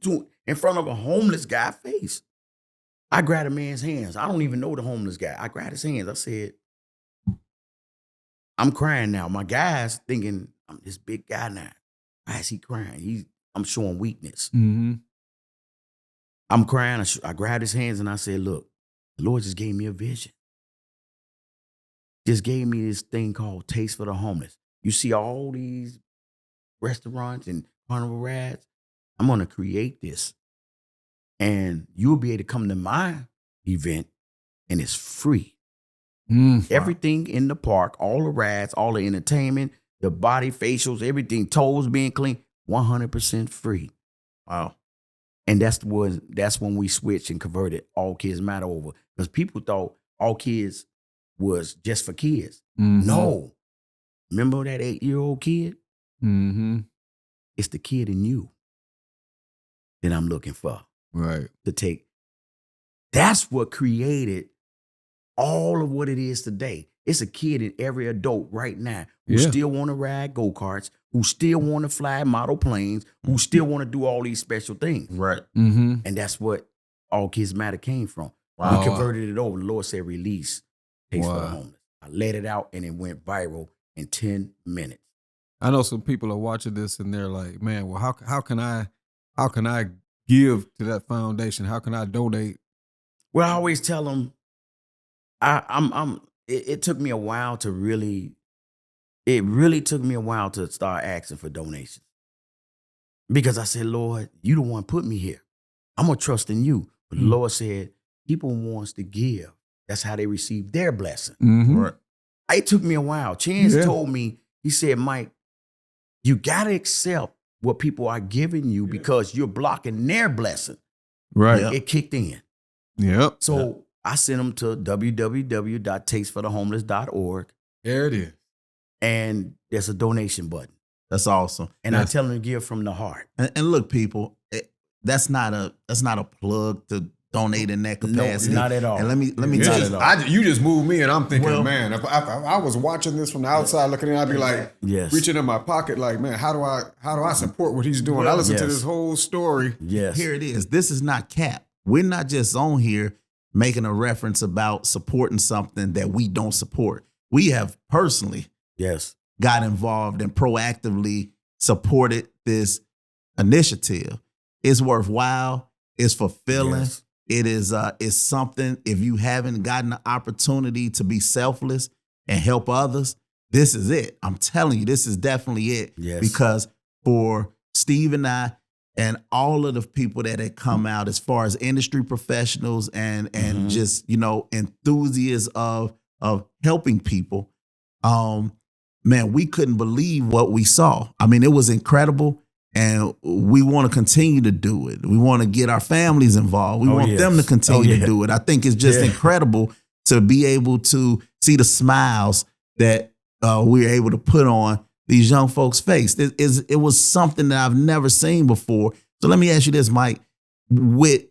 front of a homeless guy's face. I grabbed a man's hands. I don't even know the homeless guy. I grabbed his hands. I said, I'm crying now. My guy's thinking, I'm this big guy now. Why is he crying? I'm showing weakness. Mm-hmm. I'm crying. I grabbed his hands and I said, look, the Lord just gave me a vision. Just gave me this thing called Taste for the Homeless. You see all these restaurants and carnival rides? I'm going to create this. And you'll be able to come to my event and it's free. Everything in the park, all the rides, all the entertainment, the body facials, everything, toes being clean, 100% free. Wow. And that's when we switched and converted All Kids Matter over. Because people thought All Kids was just for kids. Mm-hmm. No. Remember that 8-year-old kid? Mm-hmm. It's the kid in you that I'm looking for. Right. To take. That's what created all of what it is today. It's a kid in every adult right now who still want to ride go-karts, who still want to fly model planes, who still want to do all these special things. Right. Mm-hmm. And that's what All Kids Matter came from. Wow. We converted it over. The Lord said release Taste for the Homeless. I let it out and it went viral in 10 minutes.
I know some people are watching this and they're like, man, well, how can I give to that foundation? How can I donate?
Well, I always tell them, it took me a while to really took me a while to start asking for donations. Because I said, Lord, you the one put me here. I'm going to trust in you. But the Lord said, people wants to give. That's how they receive their blessing. Mm-hmm. Right. It took me a while. Chance told me, he said, Mike, you gotta accept what people are giving you because you're blocking their blessing.
Right.
Yep.
It kicked in.
Yep.
So I sent them to www.tasteforthehomeless.org.
There it is.
And there's a donation button.
That's awesome.
And I tell them to give from the heart.
And look, people, that's not a plug to donate in that capacity.
No, not at all.
And let me
Not
tell
at
you.
all.
You just moved me, and I'm thinking,
Well,
man, if I was watching this from the outside looking in, I'd be like,
Yes.
reaching in my pocket, like, man, how do I support what he's doing? I listened to this whole story.
Yes.
Here it is. This is not cap. We're not just on here making a reference about supporting something that we don't support. We have personally got involved and proactively supported this initiative. It's worthwhile. It's fulfilling.
Yes.
It is it's something, if you haven't gotten the opportunity to be selfless and help others, this is it. I'm telling you, this is definitely it.
Yes.
Because for Steve and I and all of the people that had come out as far as industry professionals and just, enthusiasts of helping people, man, we couldn't believe what we saw. I mean, it was incredible. And we want to continue to do it. We want to get our families involved. We want them to continue to do it. I think it's just incredible to be able to see the smiles that we're able to put on these young folks' face. It was something that I've never seen before. So let me ask you this, Mike. With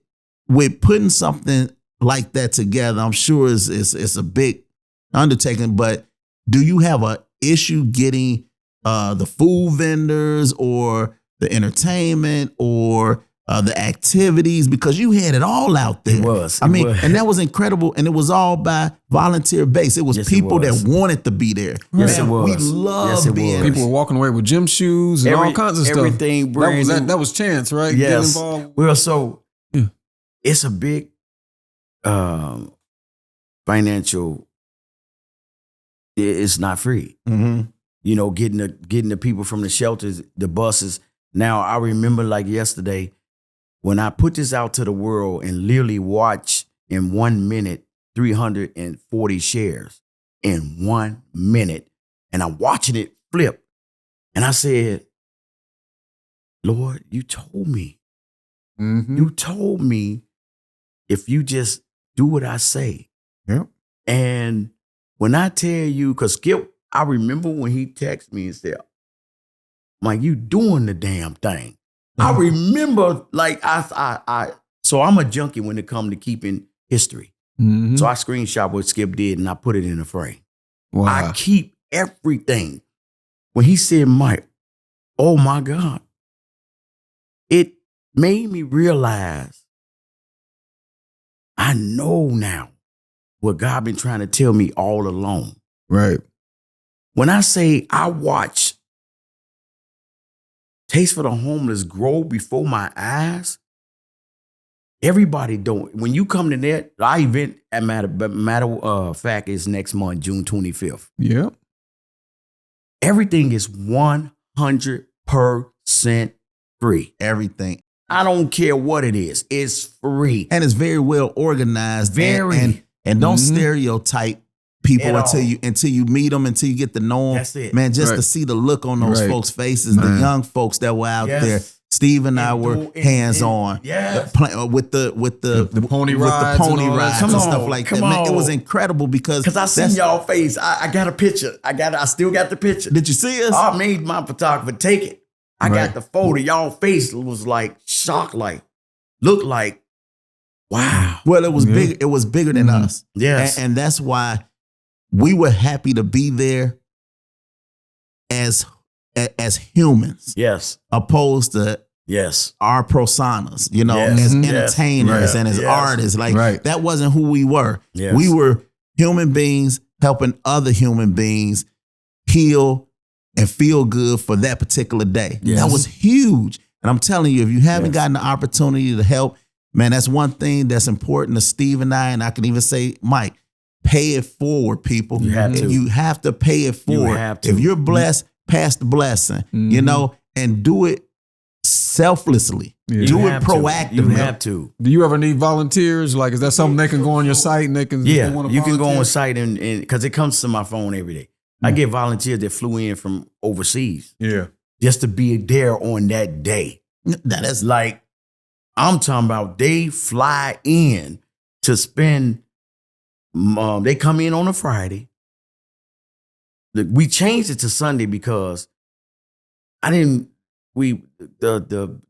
putting something like that together, I'm sure it's a big undertaking, but do you have an issue getting the food vendors or the entertainment or the activities, because you had it all out there?
It was.
And that was incredible. And it was all by volunteer base. It was people that wanted to be there.
Yes,
Man,
it was.
We love being
People were walking away with gym shoes and all kinds of stuff.
Everything brand new.
That was chance, right?
Yes.
Getting involved.
Well, so it's a big financial. It's not free.
Mm-hmm.
Getting the people from the shelters, the buses. Now, I remember like yesterday when I put this out to the world and literally watch in 1 minute 340 shares in 1 minute. And I'm watching it flip. And I said, Lord, you told me.
Mm-hmm.
You told me if you just do what I say.
Yep.
And when I tell you, because Skip, I remember when he texted me and said, Mike, you doing the damn thing. I remember, like, so I'm a junkie when it comes to keeping history.
Mm-hmm.
So I screenshot what Skip did and I put it in a frame.
Wow.
I keep everything. When he said, Mike, oh my God, it made me realize I know now what God been trying to tell me all along.
Right.
When I say I watch Taste for the Homeless grow before my eyes, everybody don't. When you come to that, our event, matter of fact, is next month, June 25th.
Yep.
Everything is 100% free.
Everything.
I don't care what it is. It's free.
And it's very well organized.
Very.
And don't stereotype people until you meet them, until you get to know them.
That's it.
Man, just to see the look on those folks' faces, the young folks that were out there. Steve and I were hands on.
Yes.
With the
pony
with
rides,
the pony
and all that.
rides
Come
and
on,
stuff like that.
come
Man, it
on.
was incredible because
I seen y'all face. I got a picture. I still got the picture.
Did you see us?
I made my photographer take it. I got the photo. Y'all face was like shocked, like looked like, wow.
Well, it was big. It was bigger than us.
Yes.
And that's why we were happy to be there as humans.
Yes.
Opposed to our personas, as entertainers and as artists. Like that wasn't who we were.
Yes.
We were human beings helping other human beings heal and feel good for that particular day.
Yes.
That was huge. And I'm telling you, if you haven't gotten the opportunity to help, man, that's one thing that's important to Steve and I can even say, Mike, pay it forward, people.
You have to.
You have to pay it forward.
have to.
If you're blessed, pass the blessing, and do it selflessly.
Yeah.
Do it proactively.
You have to.
Do you ever need volunteers? Like, is that something they can go on your site and they can?
Yeah,
they wanna
you can go
volunteer?
on site and because it comes to my phone every day. I get volunteers that flew in from overseas.
Yeah.
just to be there on that day.
That is
Like, I'm talking about they fly in to spend, they come in on a Friday. We changed it to Sunday because the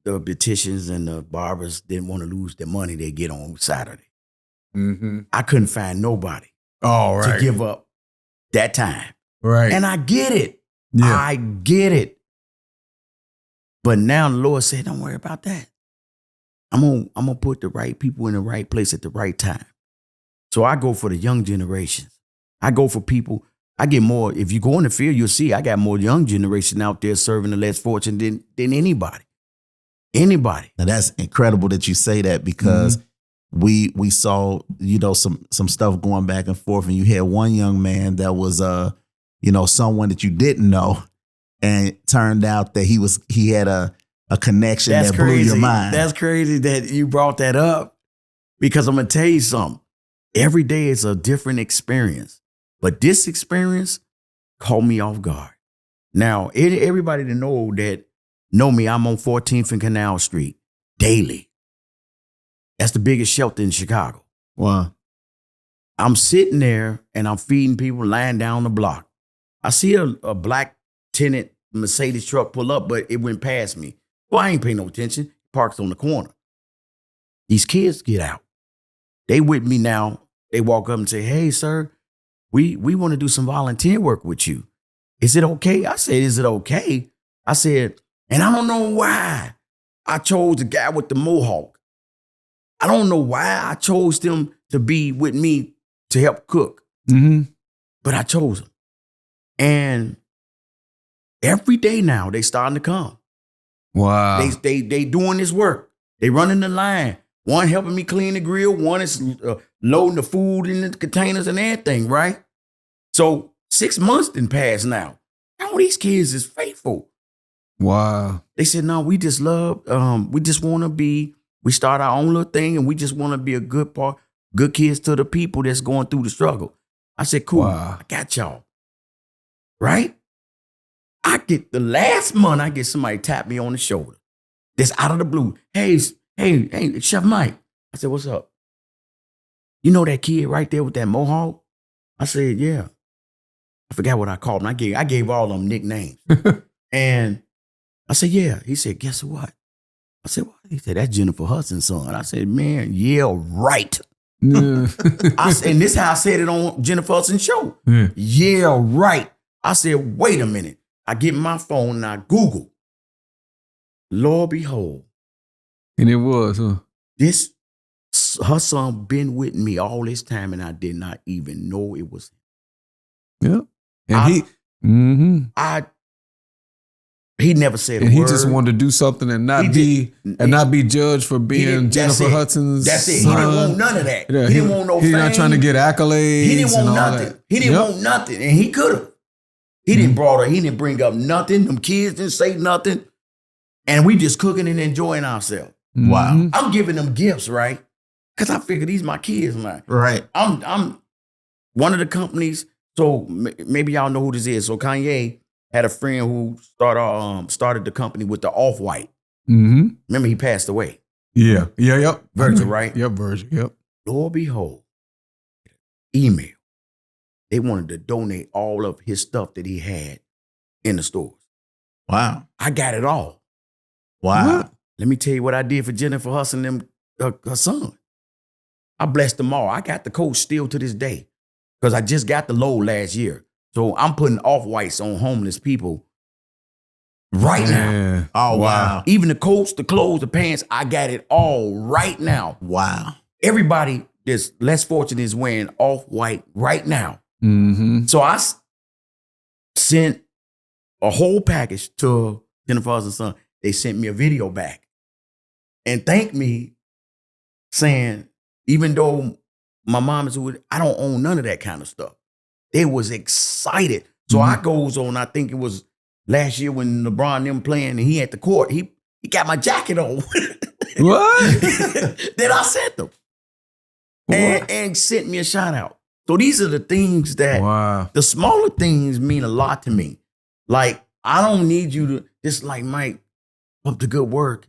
beauticians and the barbers didn't want to lose the money they get on Saturday.
Mm-hmm.
I couldn't find nobody to give up that time.
Right.
And I get it.
Yeah.
I get it. But now the Lord said, don't worry about that. I'm gonna put the right people in the right place at the right time. So I go for the young generations. I go for people. I get more. If you go in the field, you'll see I got more young generation out there serving the less fortunate than anybody. Anybody.
Now that's incredible that you say that because we saw, you know, some stuff going back and forth, and you had one young man that was you know, someone that you didn't know, and it turned out that he had a connection that blew your mind.
That's crazy that you brought that up, because I'm gonna tell you something. Every day is a different experience, but this experience caught me off guard. Now, everybody that know me, I'm on 14th and Canal Street daily. That's the biggest shelter in Chicago.
Wow.
I'm sitting there and I'm feeding people lying down the block. I see a black tenant Mercedes truck pull up, but it went past me. Well, I ain't paying no attention. Parks on the corner. These kids get out. They with me now. They walk up and say, hey, sir, we want to do some volunteer work with you. Is it okay? I said, is it okay? I said, and I don't know why I chose the guy with the mohawk. I don't know why I chose them to be with me to help cook.
Mm-hmm.
But I chose them. And every day now, they starting to come.
Wow.
They doing this work. They running the line. One helping me clean the grill. One is loading the food in the containers and everything, right? So 6 months didn't pass now. All these kids is faithful.
Wow.
They said, no, we just love, we just want to be, we start our own little thing and we just want to be a good kids to the people that's going through the struggle. I said, cool,
Wow.
I got y'all. Right? I get the last month, I get somebody tap me on the shoulder. That's out of the blue. Hey, Chef Mike. I said, what's up? You know that kid right there with that mohawk? I said, yeah. I forgot what I called him. I gave all of them nicknames. And I said, yeah. He said, guess what? I said, what? He said, that's Jennifer Hudson's son. I said, man, yeah, right.
Yeah.
And this is how I said it on Jennifer Hudson's show.
Yeah.
Yeah, right. I said, wait a minute. I get my phone and I Google. Lord behold.
And it was, huh?
Her son been with me all this time and I did not even know it was
him. Yeah. And
he never said a
and
word.
he just wanted to do something and not be judged for being Jennifer Hudson's
That's it.
son.
He didn't want none of that.
Yeah,
he didn't want no
He's
fame.
not trying to get accolades.
He didn't want
and all
nothing.
that.
He didn't want nothing. And he could have. He didn't he didn't bring up nothing. Them kids didn't say nothing. And we just cooking and enjoying ourselves.
Wow.
I'm giving them gifts, right? Because I figure these my kids, man.
Right.
I'm one of the companies. So maybe y'all know who this is. So Kanye had a friend who started the company with the Off-White.
Mm-hmm.
Remember, he passed away.
Yeah. Yeah. Yep.
Virgil, right?
Yep. Virgil. Yep.
Lord behold, email. They wanted to donate all of his stuff that he had in the stores.
Wow.
I got it all.
Wow.
What?
Let me tell you what I did for Jennifer Hudson and her son. I blessed them all. I got the coat still to this day because I just got the load last year. So I'm putting Off-Whites on homeless people right now.
Oh, wow.
Even the coats, the clothes, the pants, I got it all right now.
Wow.
Everybody that's less fortunate is wearing Off-White right now.
Mm-hmm.
So I sent a whole package to Jennifer Hudson's son. They sent me a video back and thanked me saying, even though my mom is with, I don't own none of that kind of stuff. They was excited. So I goes on, I think it was last year when LeBron them playing and he at the court, he got my jacket on.
What?
Then I sent them. And sent me a shout out. So these are the things that,
Wow.
the smaller things mean a lot to me. Like I don't need you to just like Mike up to good work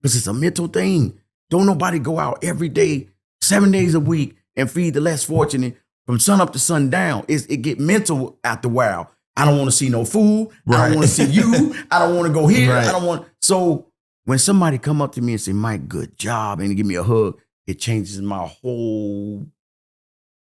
because it's a mental thing. Don't nobody go out every day, 7 days a week and feed the less fortunate from sun up to sundown. It get mental after a while. I don't want to see no food. I don't want to see you. I don't want to go here. I don't want. So when somebody come up to me and say, Mike, good job, and give me a hug, it changes my whole.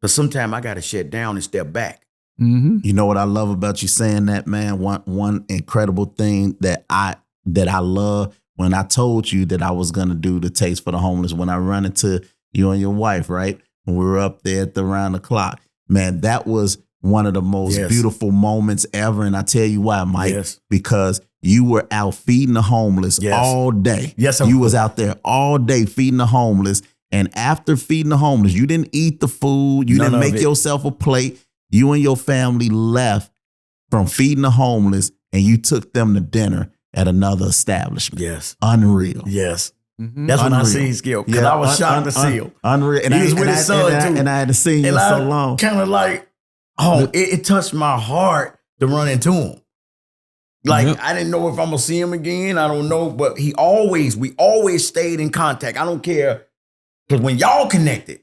Because sometimes I got to shut down and step back.
Mm-hmm. You know what I love about you saying that, man? One incredible thing that I love when I told you that I was gonna do the Taste for the Homeless, when I run into you and your wife, right? When we were up there at around the clock, man, that was one of the most beautiful moments ever. And I tell you why, Mike, because you were out feeding the homeless all day. Yes, you was out there all day feeding the homeless. And after feeding the homeless, you didn't eat the food. You didn't make yourself a plate. You and your family left from feeding the homeless and you took them to dinner at another establishment. Yes. Unreal.
Yes. Mm-hmm. That's when I seen Skip. Because I was shocked to see him.
Unreal. And
he was with his son too.
And I hadn't seen you in so long.
Kind of like, it touched my heart to run into him. Like, I didn't know if I'm going to see him again. I don't know. But we always stayed in contact. I don't care. Because when y'all connected,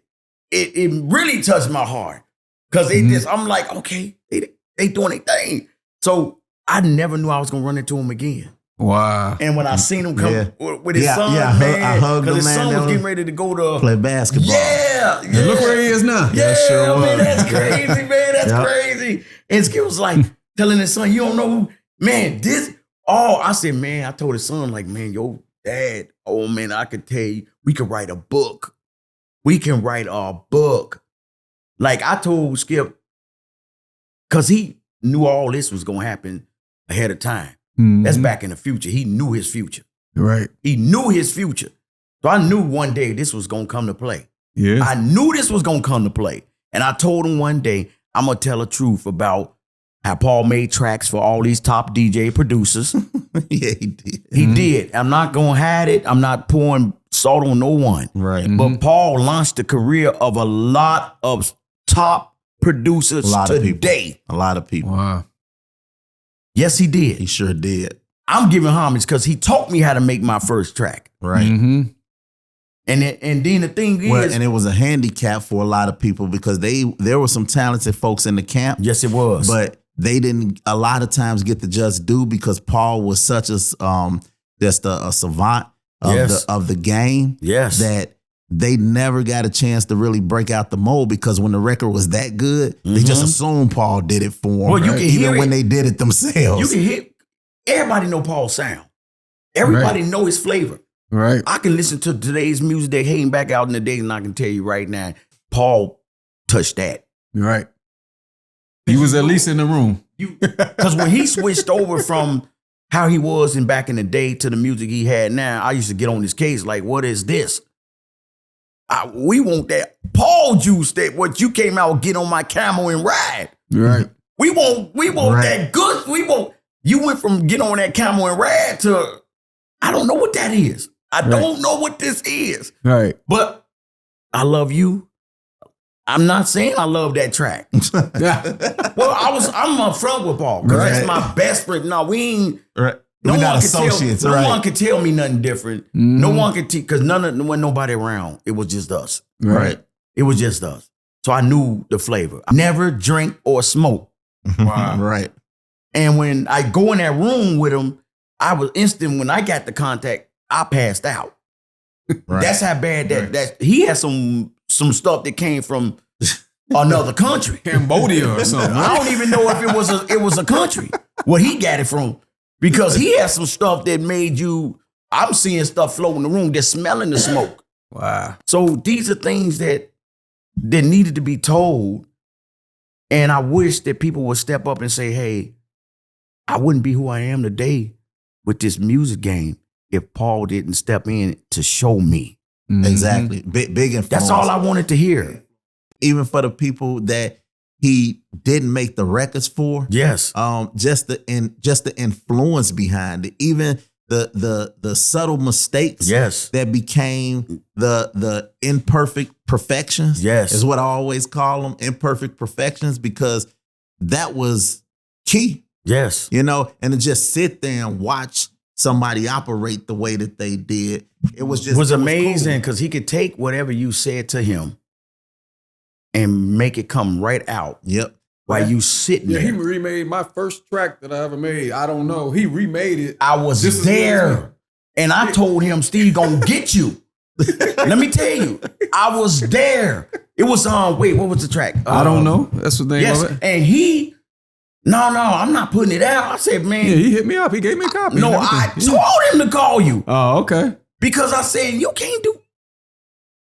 it really touched my heart. Because I'm like, okay, they doing their thing. So I never knew I was gonna run into him again.
Wow.
And when I seen him come with his son, man,
I hugged him,
his
man,
son was getting ready to go to
play basketball.
Yeah.
And look where he is now.
Yeah,
sure
man, that's crazy, man. That's crazy. And Skip was like telling his son, you don't know who, man, I said, man, I told his son, like, man, your dad, oh man, I could tell you, we could write a book. We can write a book. Like I told Skip, because he knew all this was going to happen ahead of time. Mm-hmm. That's back in the future. He knew his future.
Right.
He knew his future. So I knew one day this was going to come to play.
Yeah.
I knew this was going to come to play. And I told him one day, I'm going to tell the truth about how Paul made tracks for all these top DJ producers.
Yeah, he did.
He did. I'm not going to hide it. I'm not pouring salt on no one.
Right.
But Paul launched the career of a lot of top producers today.
A lot of people.
Wow.
Yes, he did.
He sure did.
I'm giving homage because he taught me how to make my first track.
Right.
Mm-hmm.
And then the thing is,
and it was a handicap for a lot of people because there were some talented folks in the camp.
Yes, it was.
But they didn't a lot of times get the just due because Paul was such a just a savant of the game.
Yes.
That they never got a chance to really break out the mold because when the record was that good, they just assumed Paul did it for them.
Well, you can
even when they did it themselves.
You can hear everybody know Paul's sound. Everybody know his flavor.
Right.
I can listen to today's music they hating back out in the days, and I can tell you right now, Paul touched that.
Right. He was at least in the room.
Because when he switched over from how he was back in the day to the music he had now, I used to get on his case like, what is this? We want that Paul juice that what you came out, get on my camel and ride.
Right.
We want that good. You went from get on that camel and ride to, I don't know what that is. I don't know what this is.
Right.
But I love you. I'm not saying I love that track. Well, I'm upfront with Paul because that's my best friend. No, we ain't.
Right. We're not associates.
No one could tell me nothing different. Mm-hmm. No one could because there wasn't nobody around. It was just us.
Right.
It was just us. So I knew the flavor. I never drink or smoke.
Wow. Right.
And when I go in that room with him, I was instant. When I got the contact, I passed out. Right. That's how bad that he had some stuff that came from another country,
Cambodia or something.
I don't even know if it was a country where he got it from because he had some stuff that made you. I'm seeing stuff float in the room. They're smelling the smoke.
Wow.
So these are things that needed to be told, and I wish that people would step up and say, "Hey, I wouldn't be who I am today with this music game if Paul didn't step in to show me."
Mm-hmm. Exactly. Big influence.
That's all I wanted to hear.
Even for the people that he didn't make the records for.
Yes.
Just the influence behind it. Even the subtle mistakes that became the imperfect perfections.
Yes.
Is what I always call them, imperfect perfections, because that was key
Yes.
You know, and to just sit there and watch somebody operate the way that they did, it was
amazing because he could take whatever you said to him and make it come right out.
Yep.
While you sitting there.
He remade my first track that I ever made. I don't know. He remade it.
I was there. And I told him, Steve gonna get you. Let me tell you, I was there. It was wait, what was the track?
I don't know. That's the name of it.
And he, no, I'm not putting it out. I said, man.
Yeah, he hit me up. He gave me a copy.
No, I told him to call you.
Oh, okay.
Because I said, you can't do.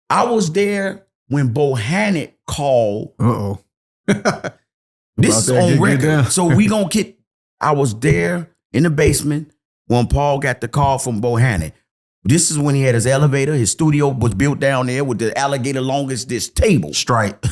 I was there when Bohannon called.
Uh-oh.
This is on record. So we gonna get, I was there in the basement when Paul got the call from Bohannon. This is when he had his elevator. His studio was built down there with the alligator long as this table.
Stripe.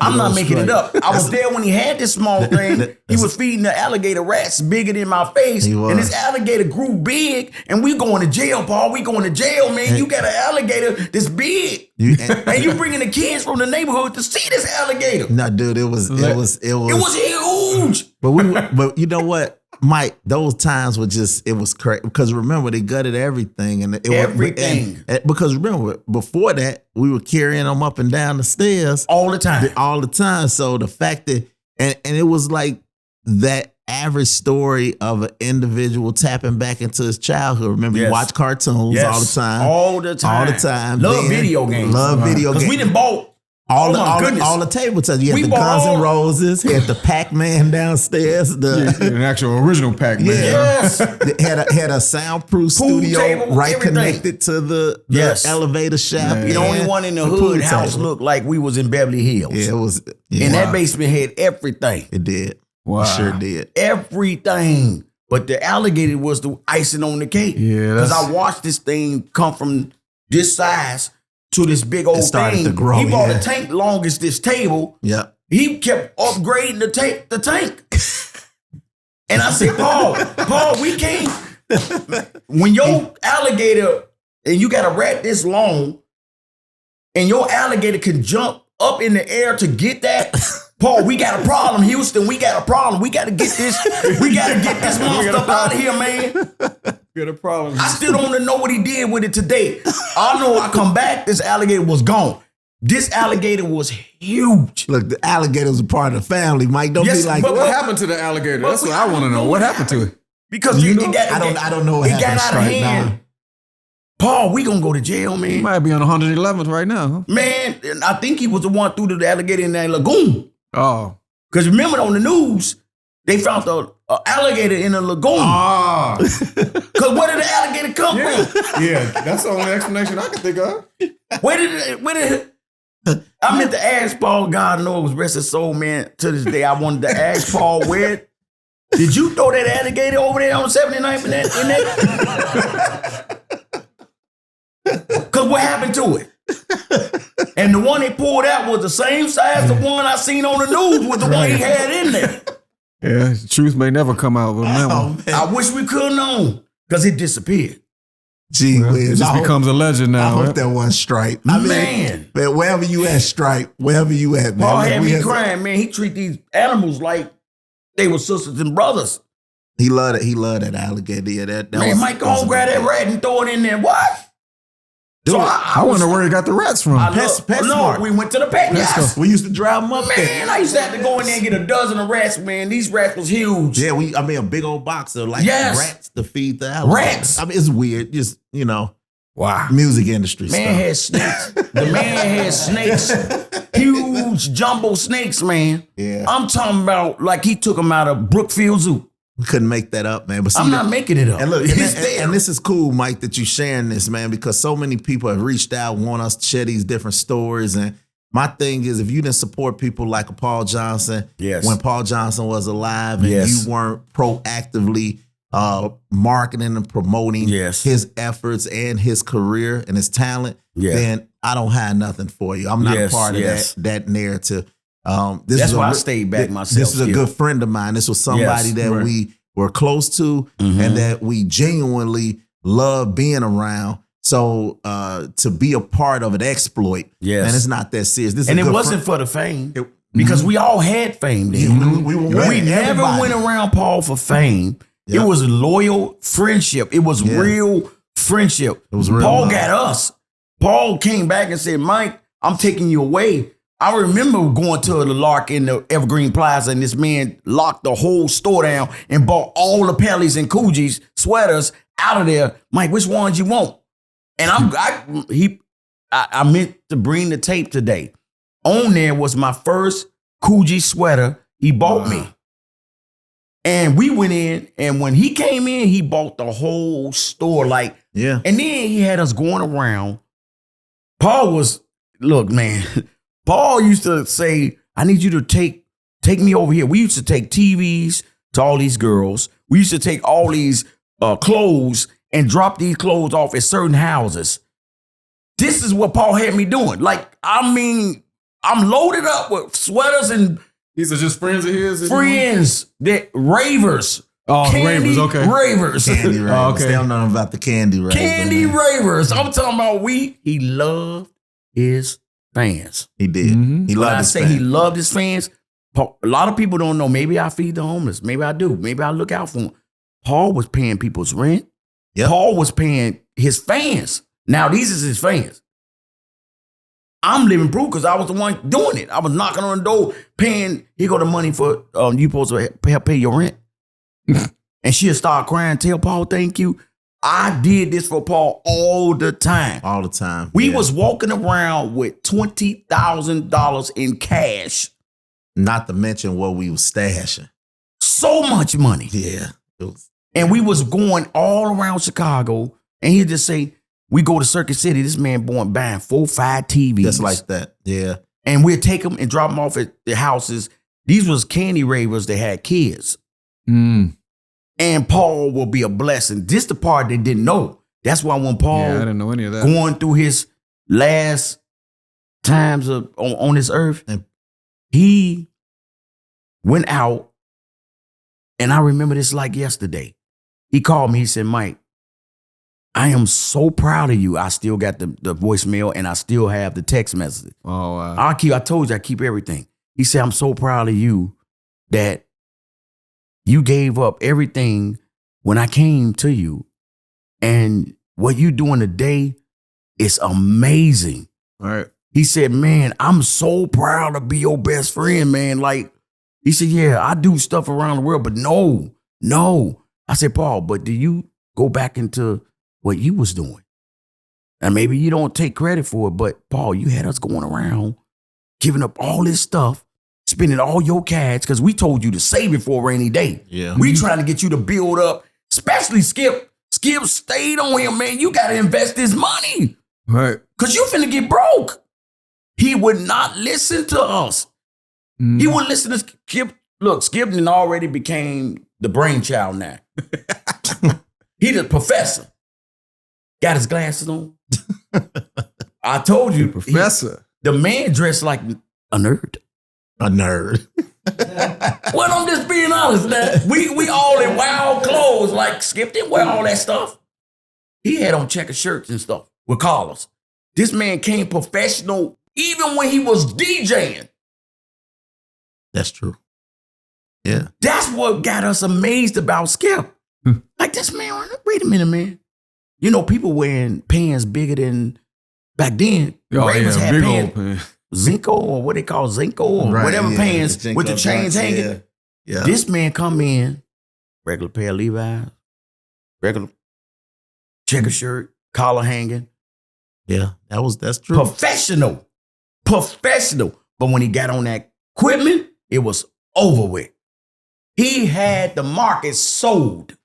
I'm not making it up. I was there when he had this small thing. He was feeding the alligator rats bigger than my face. And this alligator grew big. And we going to jail, Paul. We going to jail, man. You got an alligator that's big. And you bringing the kids from the neighborhood to see this alligator.
No, dude, it was
huge.
But you know what? Mike, those times were just, it was crazy. Because remember, they gutted everything.
Everything.
Because remember, before that, we were carrying them up and down the stairs.
All the time.
All the time. So the fact that, and it was like that average story of an individual tapping back into his childhood. Remember, you watch cartoons all the time.
All the time. Love video games. Because we didn't bought all the table touch. You had the Guns N' Roses, had the Pac-Man downstairs,
an actual original Pac-Man.
Yes.
had a soundproof studio table, everything. Connected to the elevator shaft.
The only one in the hood house looked like we was in Beverly Hills.
Yeah, it was.
And that basement had everything.
It did.
Wow.
It sure did.
Everything. But the alligator was the icing on the cake.
Yeah.
Because I watched this thing come from this size to this big old thing.
To grow,
he bought a tank long as this table.
Yeah.
He kept upgrading the tank. And I said, Paul, we can't. When your alligator, and you got a rat this long, and your alligator can jump up in the air to get that, Paul, we got a problem, Houston. We got a problem. We got to get this. We got to get this monster up out of here, man.
Got a problem.
I still don't know what he did with it today. I know I come back, this alligator was gone. This alligator was huge.
Look, the alligator was a part of the family, Mike. Don't be like,
but what happened to the alligator? That's what I want to know. What happened to it?
Because I
don't know what happened.
It got out of hand. Now. Paul, we gonna go to jail, man.
He might be on 111th right now. Huh?
Man, I think he was the one through the alligator in that lagoon.
Oh.
Because remember on the news, they found the alligator in a lagoon.
Ah.
Because where did the alligator come from?
Yeah, that's the only explanation I can think of.
Where did I meant to ask Paul, God knows, rest his soul, man. To this day, I wanted to ask Paul, where did you throw that alligator over there on 79th in that? Because what happened to it? And the one they pulled out was the same size the one I seen on the news with the one he had in there.
Yeah, the truth may never come out with that one.
I wish we could have known because it disappeared.
Gee whiz.
It just becomes a legend now.
I hope that one Stripe.
Man,
wherever you at, Stripe, wherever you at, man.
Paul had me crying, man. He treat these animals like they were sisters and brothers.
He loved it. He loved that alligator. Yeah, that
man, Mike, go home, grab that rat and throw it in there. What?
Dude, so I wonder where he got the rats from.
We went to the pet gas.
We used to drive them up there.
Man, I used to have to go in there and get a dozen of rats, man. These rats was huge.
Yeah, a big old box of rats to feed the alligator.
Rats.
I mean, it's weird. Just,
wow.
Music industry stuff.
Had snakes. The man had snakes. Huge jumbo snakes, man.
Yeah.
I'm talking about like he took them out of Brookfield Zoo.
We couldn't make that up, man. But see,
I'm not making it up.
And look, and this is cool, Mike, that you sharing this, man, because so many people have reached out, want us to share these different stories. And my thing is, if you didn't support people like a Paul Johnson, when Paul Johnson was alive, and you weren't proactively marketing and promoting his efforts and his career and his talent, then I don't have nothing for you. I'm not a part of that narrative.
That's why I stayed back myself.
This is a good friend of mine. This was somebody that we were close to and that we genuinely love being around. So to be a part of an exploit, and it's not that serious.
And it wasn't for the fame. because we all had fame then. We never went around Paul for fame. Yep. It was loyal friendship. It was real friendship. It was real Paul got us. Paul came back and said, Mike, I'm taking you away. I remember going to the Lark in the Evergreen Plaza, and this man locked the whole store down and bought all the Pellies and Coogie's sweaters out of there. Mike, which ones you want? And I meant to bring the tape today. On there was my first Coogie sweater he bought me. And we went in, and when he came in, he bought the whole store. And then he had us going around. Look, man, Paul used to say, I need you to take me over here. We used to take TVs to all these girls. We used to take all these clothes and drop these clothes off at certain houses. This is what Paul had me doing. I'm loaded up with sweaters and
these are just friends of his?
Friends. They're ravers.
Oh, ravers, okay.
Ravers.
Candy ravers. Oh, okay. They don't know about the candy ravers.
Candy ravers. I'm talking about he loved his fans.
He did. Mm-hmm.
He loved his fans, a lot of people don't know. Maybe I feed the homeless. Maybe I do. Maybe I look out for them. Paul was paying people's rent. Yep. Paul was paying his fans. Now, these is his fans. I'm living proof because I was the one doing it. I was knocking on the door, paying, here go the money for, you supposed to help pay your rent. And she'll start crying, tell Paul, thank you. I did this for Paul all the time.
All the time.
We was walking around with $20,000 in cash.
Not to mention what we was stashing.
So much money.
Yeah.
And we was going all around Chicago, and he'd just say, we go to Circuit City, this man buying 4-5 TVs.
Just like that, yeah.
And we'd take them and drop them off at the houses. These was candy ravers that had kids.
Mm.
And Paul will be a blessing. This the part they didn't know. That's why when Paul
I didn't know any of that.
Going through his last times on this earth, he went out, and I remember this like yesterday. He called me, he said, Mike, I am so proud of you. I still got the voicemail, and I still have the text message.
Oh, wow.
I told you I keep everything. He said, I'm so proud of you that you gave up everything when I came to you. And what you doing today is amazing.
All right.
He said, man, I'm so proud to be your best friend, man. Like, he said, yeah, I do stuff around the world, but no. I said, Paul, but do you go back into what you was doing? And maybe you don't take credit for it, but Paul, you had us going around, giving up all this stuff, spending all your cash, because we told you to save it for a rainy day.
Yeah.
We trying to get you to build up, especially Skip. Skip stayed on him, man. You got to invest this money.
Right.
Because you finna get broke. He would not listen to us. Mm. He wouldn't listen to Skip. Look, Skip already became the brainchild now. He the professor. Got his glasses on. I told you.
Professor.
The man dressed like a nerd.
A nerd.
Well, I'm just being honest. Now. We all in wild clothes. Like Skip didn't wear all that stuff. He had on checker shirts and stuff with collars. This man came professional even when he was DJing.
That's true. Yeah.
That's what got us amazed about Skip. Like this man, wait a minute, man. You know, people wearing pants bigger than back then. Ravens had pants. Zinco or what they call Zinco or whatever pants with the chains hanging.
Yeah.
This man come in, regular pair of Levi's, regular checker shirt, collar hanging.
Yeah, that's true.
Professional. But when he got on that equipment, it was over with. He had the market sold.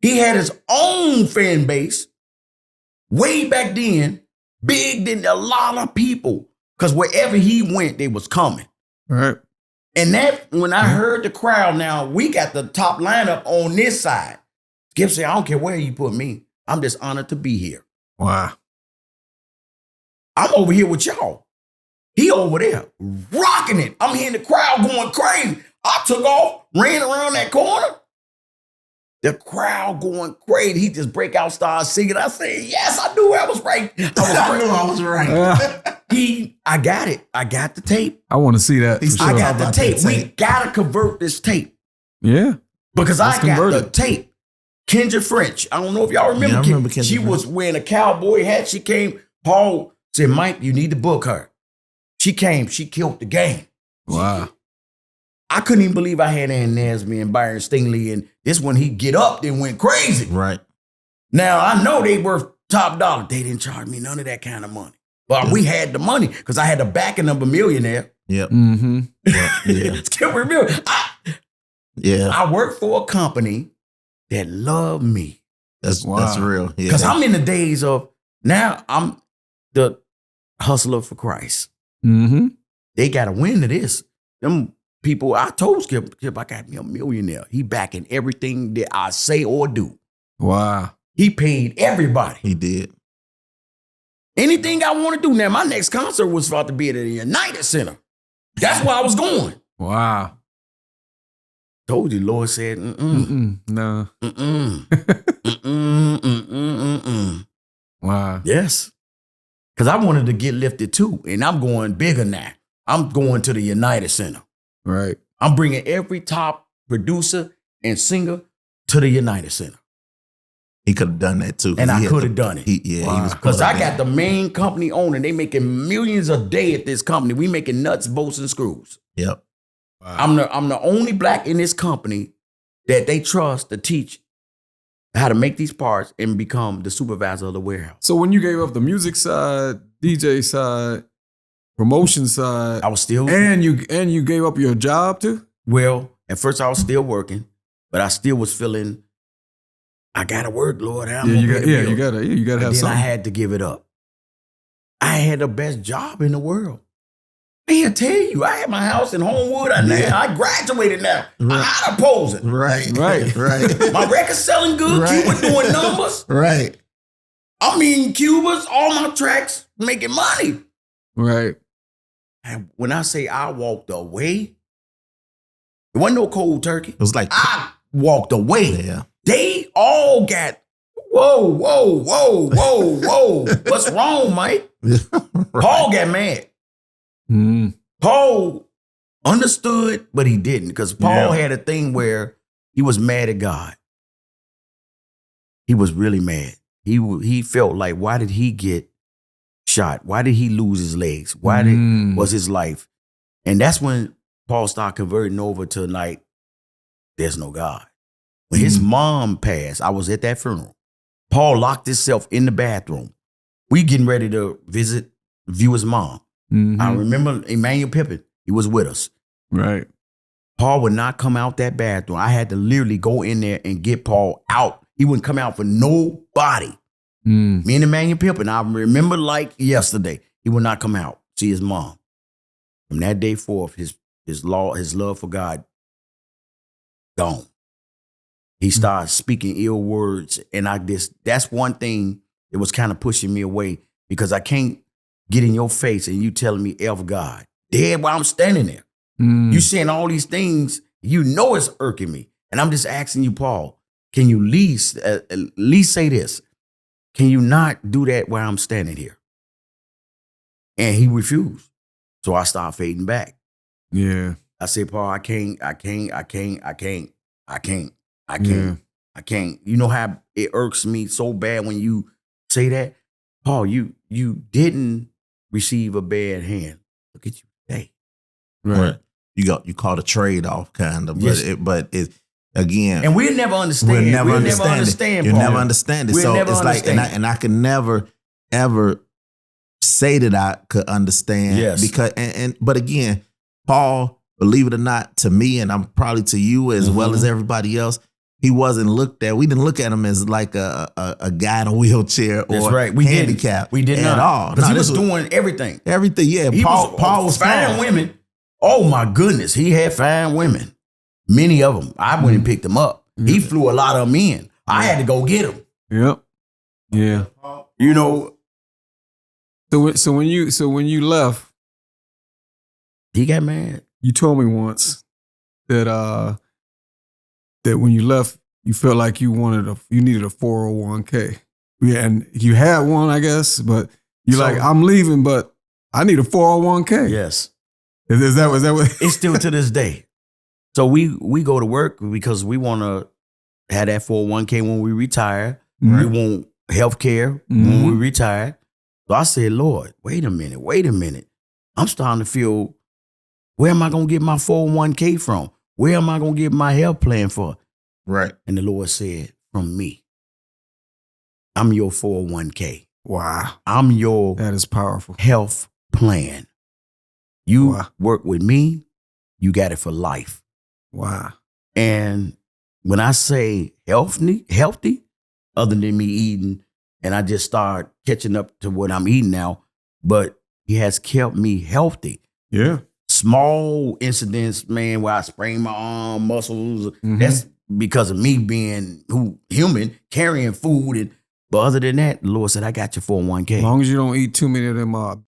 He had his own fan base way back then, big than a lot of people. Because wherever he went, they was coming.
All right.
And that, when I heard the crowd, now we got the top lineup on this side. Skip said, I don't care where you put me. I'm just honored to be here.
Wow.
I'm over here with y'all. He over there rocking it. I'm hearing the crowd going crazy. I took off, ran around that corner. The crowd going crazy. He just break out, start singing. I said, yes, I knew I was right.
I knew I was right.
I got it. I got the tape.
I want to see that. For
I
sure.
got the tape. We gotta convert this tape.
Yeah.
Because I got the tape. Kendra French. I don't know if y'all remember.
Yeah, I remember Kendra
she
French.
was wearing a cowboy hat. She came. Paul said, Mike, you need to book her. She came. She killed the game.
Wow.
I couldn't even believe I had Ann Nasby and Byron Stingley. And this one, he get up and went crazy.
Right.
Now, I know they worth top dollar. They didn't charge me none of that kind of money. But we had the money because I had the backing of a millionaire.
Yep.
Mm-hmm.
Yeah.
I worked for a company that loved me.
That's real. Yeah.
Because I'm in the days of, now I'm the hustler for Christ.
Mm-hmm.
They got to win to this. Them people, I told Skip, I got me a millionaire. He backing everything that I say or do.
Wow.
He paid everybody.
He did.
Anything I want to do now, my next concert was about to be at the United Center. That's where I was going.
Wow.
Told you, Lord said,
No. Wow.
Yes. Because I wanted to get lifted too. And I'm going bigger now. I'm going to the United Center.
Right.
I'm bringing every top producer and singer to the United Center.
He could have done that too.
And I could have done it.
He was
because I got the main company owner. They making millions a day at this company. We making nuts, bolts, and screws.
Yep.
Wow.
I'm the only black in this company that they trust to teach how to make these parts and become the supervisor of the warehouse.
So when you gave up the music side, DJ side, promotion side,
I was still
and you gave up your job too?
Well, at first I was still working, but I still was feeling I gotta work, Lord.
You gotta have
then
something.
I had to give it up. I had the best job in the world. I tell you, I had my house in Homewood. I graduated now.
Right.
I'm out of posing.
Right.
Right.
My record's selling good.
Right.
Cuba doing numbers.
Right.
I mean, Cuba's, all my tracks making money.
Right.
And when I say I walked away, it wasn't no cold turkey.
It was like
I walked away.
Yeah.
They all got, whoa. What's wrong, Mike?
Right.
Paul got mad.
Mm.
Paul understood, but he didn't, because Paul had a thing where he was mad at God. He was really mad. He felt like, why did he get shot? Why did he lose his legs? Why was his life? And that's when Paul started converting over to like, there's no God. When his mom passed, I was at that funeral. Paul locked himself in the bathroom. We getting ready to view his mom.
Mm-hmm.
I remember Emmanuel Pippin. He was with us.
Right.
Paul would not come out that bathroom. I had to literally go in there and get Paul out. He wouldn't come out for nobody. Me and Emmanuel Pippin, I remember like yesterday, he would not come out, see his mom. From that day forth, his love for God, gone. He started speaking ill words, and that's one thing that was kind of pushing me away, because I can't get in your face and you telling me F God. Dead while I'm standing there. You saying all these things, you know it's irking me. And I'm just asking you, Paul, can you at least say this? Can you not do that while I'm standing here? And he refused. So I started fading back.
Yeah.
I said, Paul, I can't. You know how it irks me so bad when you say that? Paul, you didn't receive a bad hand. Look at you today.
Right.
You call it a trade-off kind of,
Yes.
but it again.
And we'll never understand.
We'll never
understand.
You'll
Paul.
never understand it.
We'll
So
never
it's
understand.
like, and I can never ever say that I could understand.
Yes.
Because but again, Paul, believe it or not, to me, and I'm probably to you as well as everybody else, he wasn't looked at. We didn't look at him as like a guy in a wheelchair or
That's right. We
handicapped.
We did
at
not.
all.
Because
No,
he was
this
doing everything.
everything. Yeah, Paul was
fine
fine.
women. Oh my goodness, he had fine women. Many of them. I went and picked them up. He flew a lot of them in. I had to go get them.
Yep. Yeah.
You know,
So when you left,
he got mad.
you told me once that when you left, you felt like you needed a 401k. Yeah, and you had one, I guess, but you're like, I'm leaving, but I need a 401k.
Yes.
Is that what?
It's still to this day. So we go to work because we want to have that 401k when we retire.
Right.
We want health care when we retire. So I said, Lord, wait a minute. I'm starting to feel, where am I going to get my 401k from? Where am I going to get my health plan for?
Right.
And the Lord said, from me. I'm your 401k.
Wow.
I'm your
That is powerful.
health plan. You work with me, you got it for life.
Wow.
And when I say healthy, other than me eating, and I just start catching up to what I'm eating now, but he has kept me healthy.
Yeah.
Small incidents, man, where I sprain my arm muscles, that's because of me being human, carrying food. But other than that, the Lord said, I got your 401k.
As long as you don't eat too many of them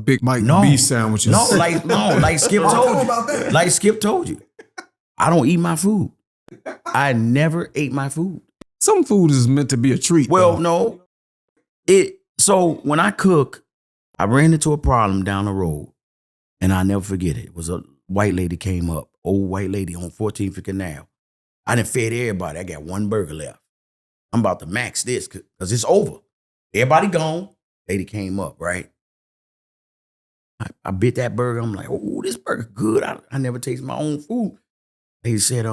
Big Mike beef sandwiches.
Like Skip told you. Like Skip told you. I don't eat my food. I never ate my food.
Some food is meant to be a treat.
Well,
though.
no. So when I cook, I ran into a problem down the road, and I'll never forget it. It was a white lady came up, old white lady on 14th and Canal. I done fed everybody. I got one burger left. I'm about to max this because it's over. Everybody gone. Lady came up, right? I bit that burger. I'm like, oh, this burger good. I never taste my own food. Lady said,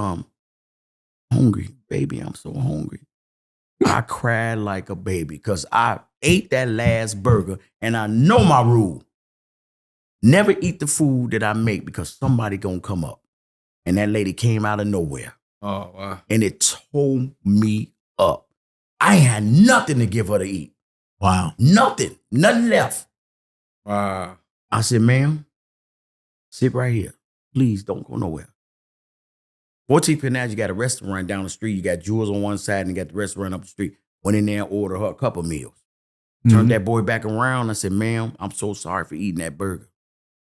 hungry, baby, I'm so hungry. I cried like a baby because I ate that last burger, and I know my rule. Never eat the food that I make because somebody gonna come up. And that lady came out of nowhere.
Oh, wow.
And it tore me up. I had nothing to give her to eat.
Wow.
Nothing left.
Wow.
I said, ma'am, sit right here. Please don't go nowhere. 14th Canal, you got a restaurant down the street. You got Jewels on one side and you got the restaurant up the street. Went in there and ordered her a couple meals. Turned that boy back around. I said, ma'am, I'm so sorry for eating that burger.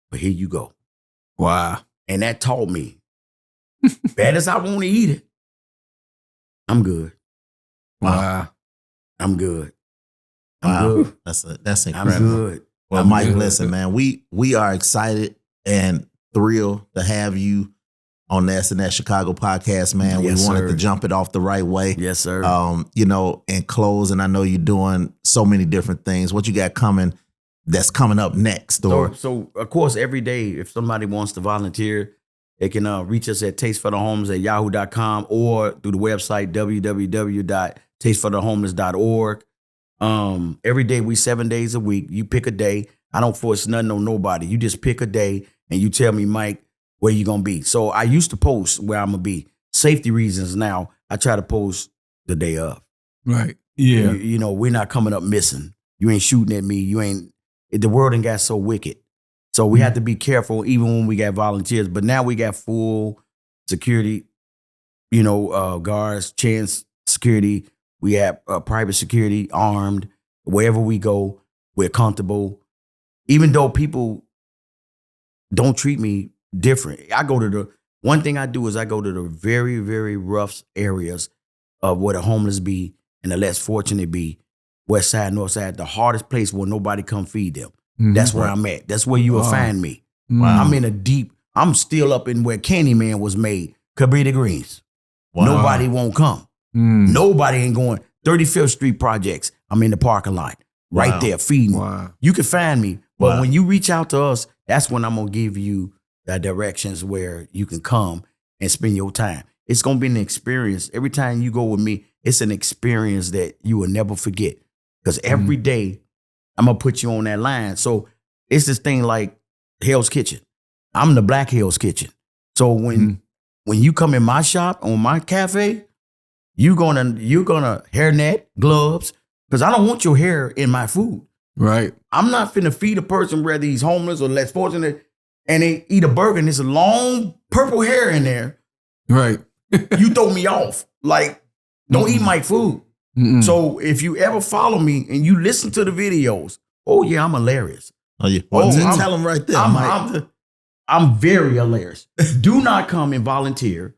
But here you go.
Wow.
And that taught me, bad as I want to eat it, I'm good.
Wow.
I'm good.
Wow.
Good.
That's incredible.
I'm good.
Well,
I'm
Mike,
good.
listen, man, we are excited and thrilled to have you on the S&S Chicago podcast, man.
Yes,
we wanted
sir.
to jump it off the right way.
Yes, sir.
And close, and I know you're doing so many different things. What you got that's coming up next?
So of course, every day, if somebody wants to volunteer, they can reach us at tasteforthehomeless@yahoo.com or through the website www.tasteforthehomeless.org. Every day, we 7 days a week. You pick a day. I don't force nothing on nobody. You just pick a day and you tell me, Mike, where you gonna be. So I used to post where I'm gonna be. Safety reasons now, I try to post the day of.
Right. Yeah.
You know, we're not coming up missing. You ain't shooting at me. The world ain't got so wicked. So we have to be careful even when we got volunteers. But now we got full security, guards, chance security. We have private security, armed. Wherever we go, we're comfortable. Even though people don't treat me different. One thing I do is I go to the very, very rough areas of where the homeless be and the less fortunate be. West side, north side, the hardest place where nobody come feed them. That's where I'm at. That's where you will find me.
Wow.
I'm still up in where Candyman was made, Cabrini Greens.
Wow.
Nobody won't come. Nobody ain't going. 35th Street Projects, I'm in the parking lot, right there, feeding.
Wow.
You can find me. But when you reach out to us, that's when I'm going to give you the directions where you can come and spend your time. It's going to be an experience. Every time you go with me, it's an experience that you will never forget. Because every day, I'm going to put you on that line. So it's this thing like Hell's Kitchen. I'm the Black Hell's Kitchen. So when you come in my shop, on my cafe, you're gonna hairnet, gloves, because I don't want your hair in my food.
Right.
I'm not finna feed a person, whether he's homeless or less fortunate, and they eat a burger and there's a long purple hair in there.
Right.
You throw me off. Like, don't eat my food. So if you ever follow me and you listen to the videos, oh yeah, I'm hilarious.
Oh yeah. Tell them right there.
I'm very hilarious. Do not come and volunteer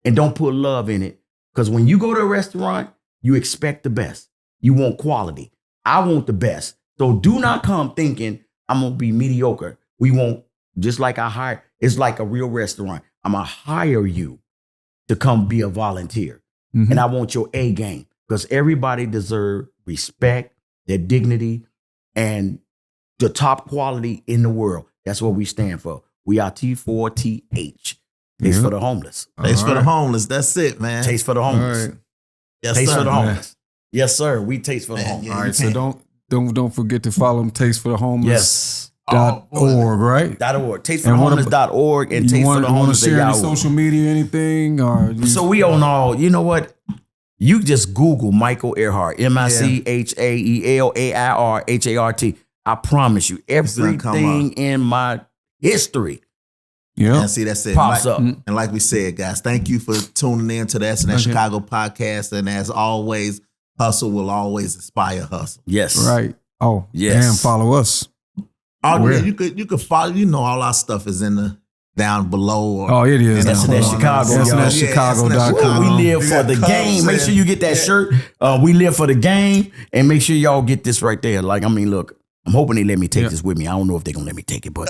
and don't put love in it. Because when you go to a restaurant, you expect the best. You want quality. I want the best. So do not come thinking I'm gonna be mediocre. We won't, just like I hire, it's like a real restaurant. I'm gonna hire you to come be a volunteer.
Mm-hmm.
And I want your A game, because everybody deserves respect, their dignity, and the top quality in the world. That's what we stand for. We are T4TH. Taste for the homeless.
Taste for the homeless. That's it, man.
Taste for the homeless.
Right.
Yes,
Taste
sir,
for the
man.
homeless. Yes, sir. We taste for the homeless.
Yeah,
All right, so don't forget to follow them. Taste for the homeless.
Yes.
.org, right?
.org. Tasteforthehomeless.org and Taste for the
Want to
Homeless.
share any social media, anything? Or
So we on all, you know what? You just Google Michael Airhart, MICHAELAIRHART. I promise you, everything in my history
And see, that's it.
pops up.
And like we said, guys, thank you for tuning in to the S&S Chicago podcast. And as always, hustle will always inspire hustle.
Yes.
Right. Oh,
Yes.
and follow us.
Oh,
Where?
yeah, you could follow. You know, all our stuff is in the down below. Or,
Oh, it is.
and
S&S Chicago, y'all.
SNSChicago.com.
We live
We
for
got
the
cups
game. Make
and-
sure you get that shirt. We live for the game. And make sure y'all get this right there. Like, I mean, look, I'm hoping they let me take this with me. I don't know if they're going to let me take it, but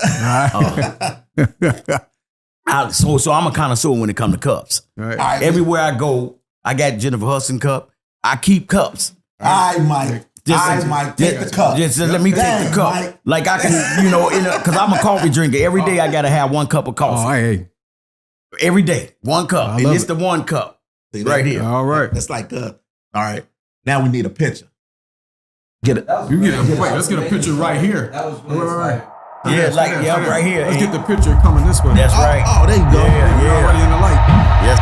so I'm a connoisseur when it comes to cups.
Right.
Everywhere I go, I got Jennifer Hudson cup. I keep cups.
I might take the cup.
Just let me take the cup.
Mike.
Like I can, because I'm a coffee drinker. Every day I got to have one cup of
Oh,
coffee.
hey.
Every day, one cup.
I
And
love
it's
it.
the one cup
See that?
right here.
All right.
That's like, all right. Now we need a picture.
Get it.
You get a, wait, let's get a picture right here. Right.
Yeah, like, right here.
Let's get the picture coming this way.
That's right.
Oh, there you go.
Yeah,
We're
yeah.
already in the light.
Yes.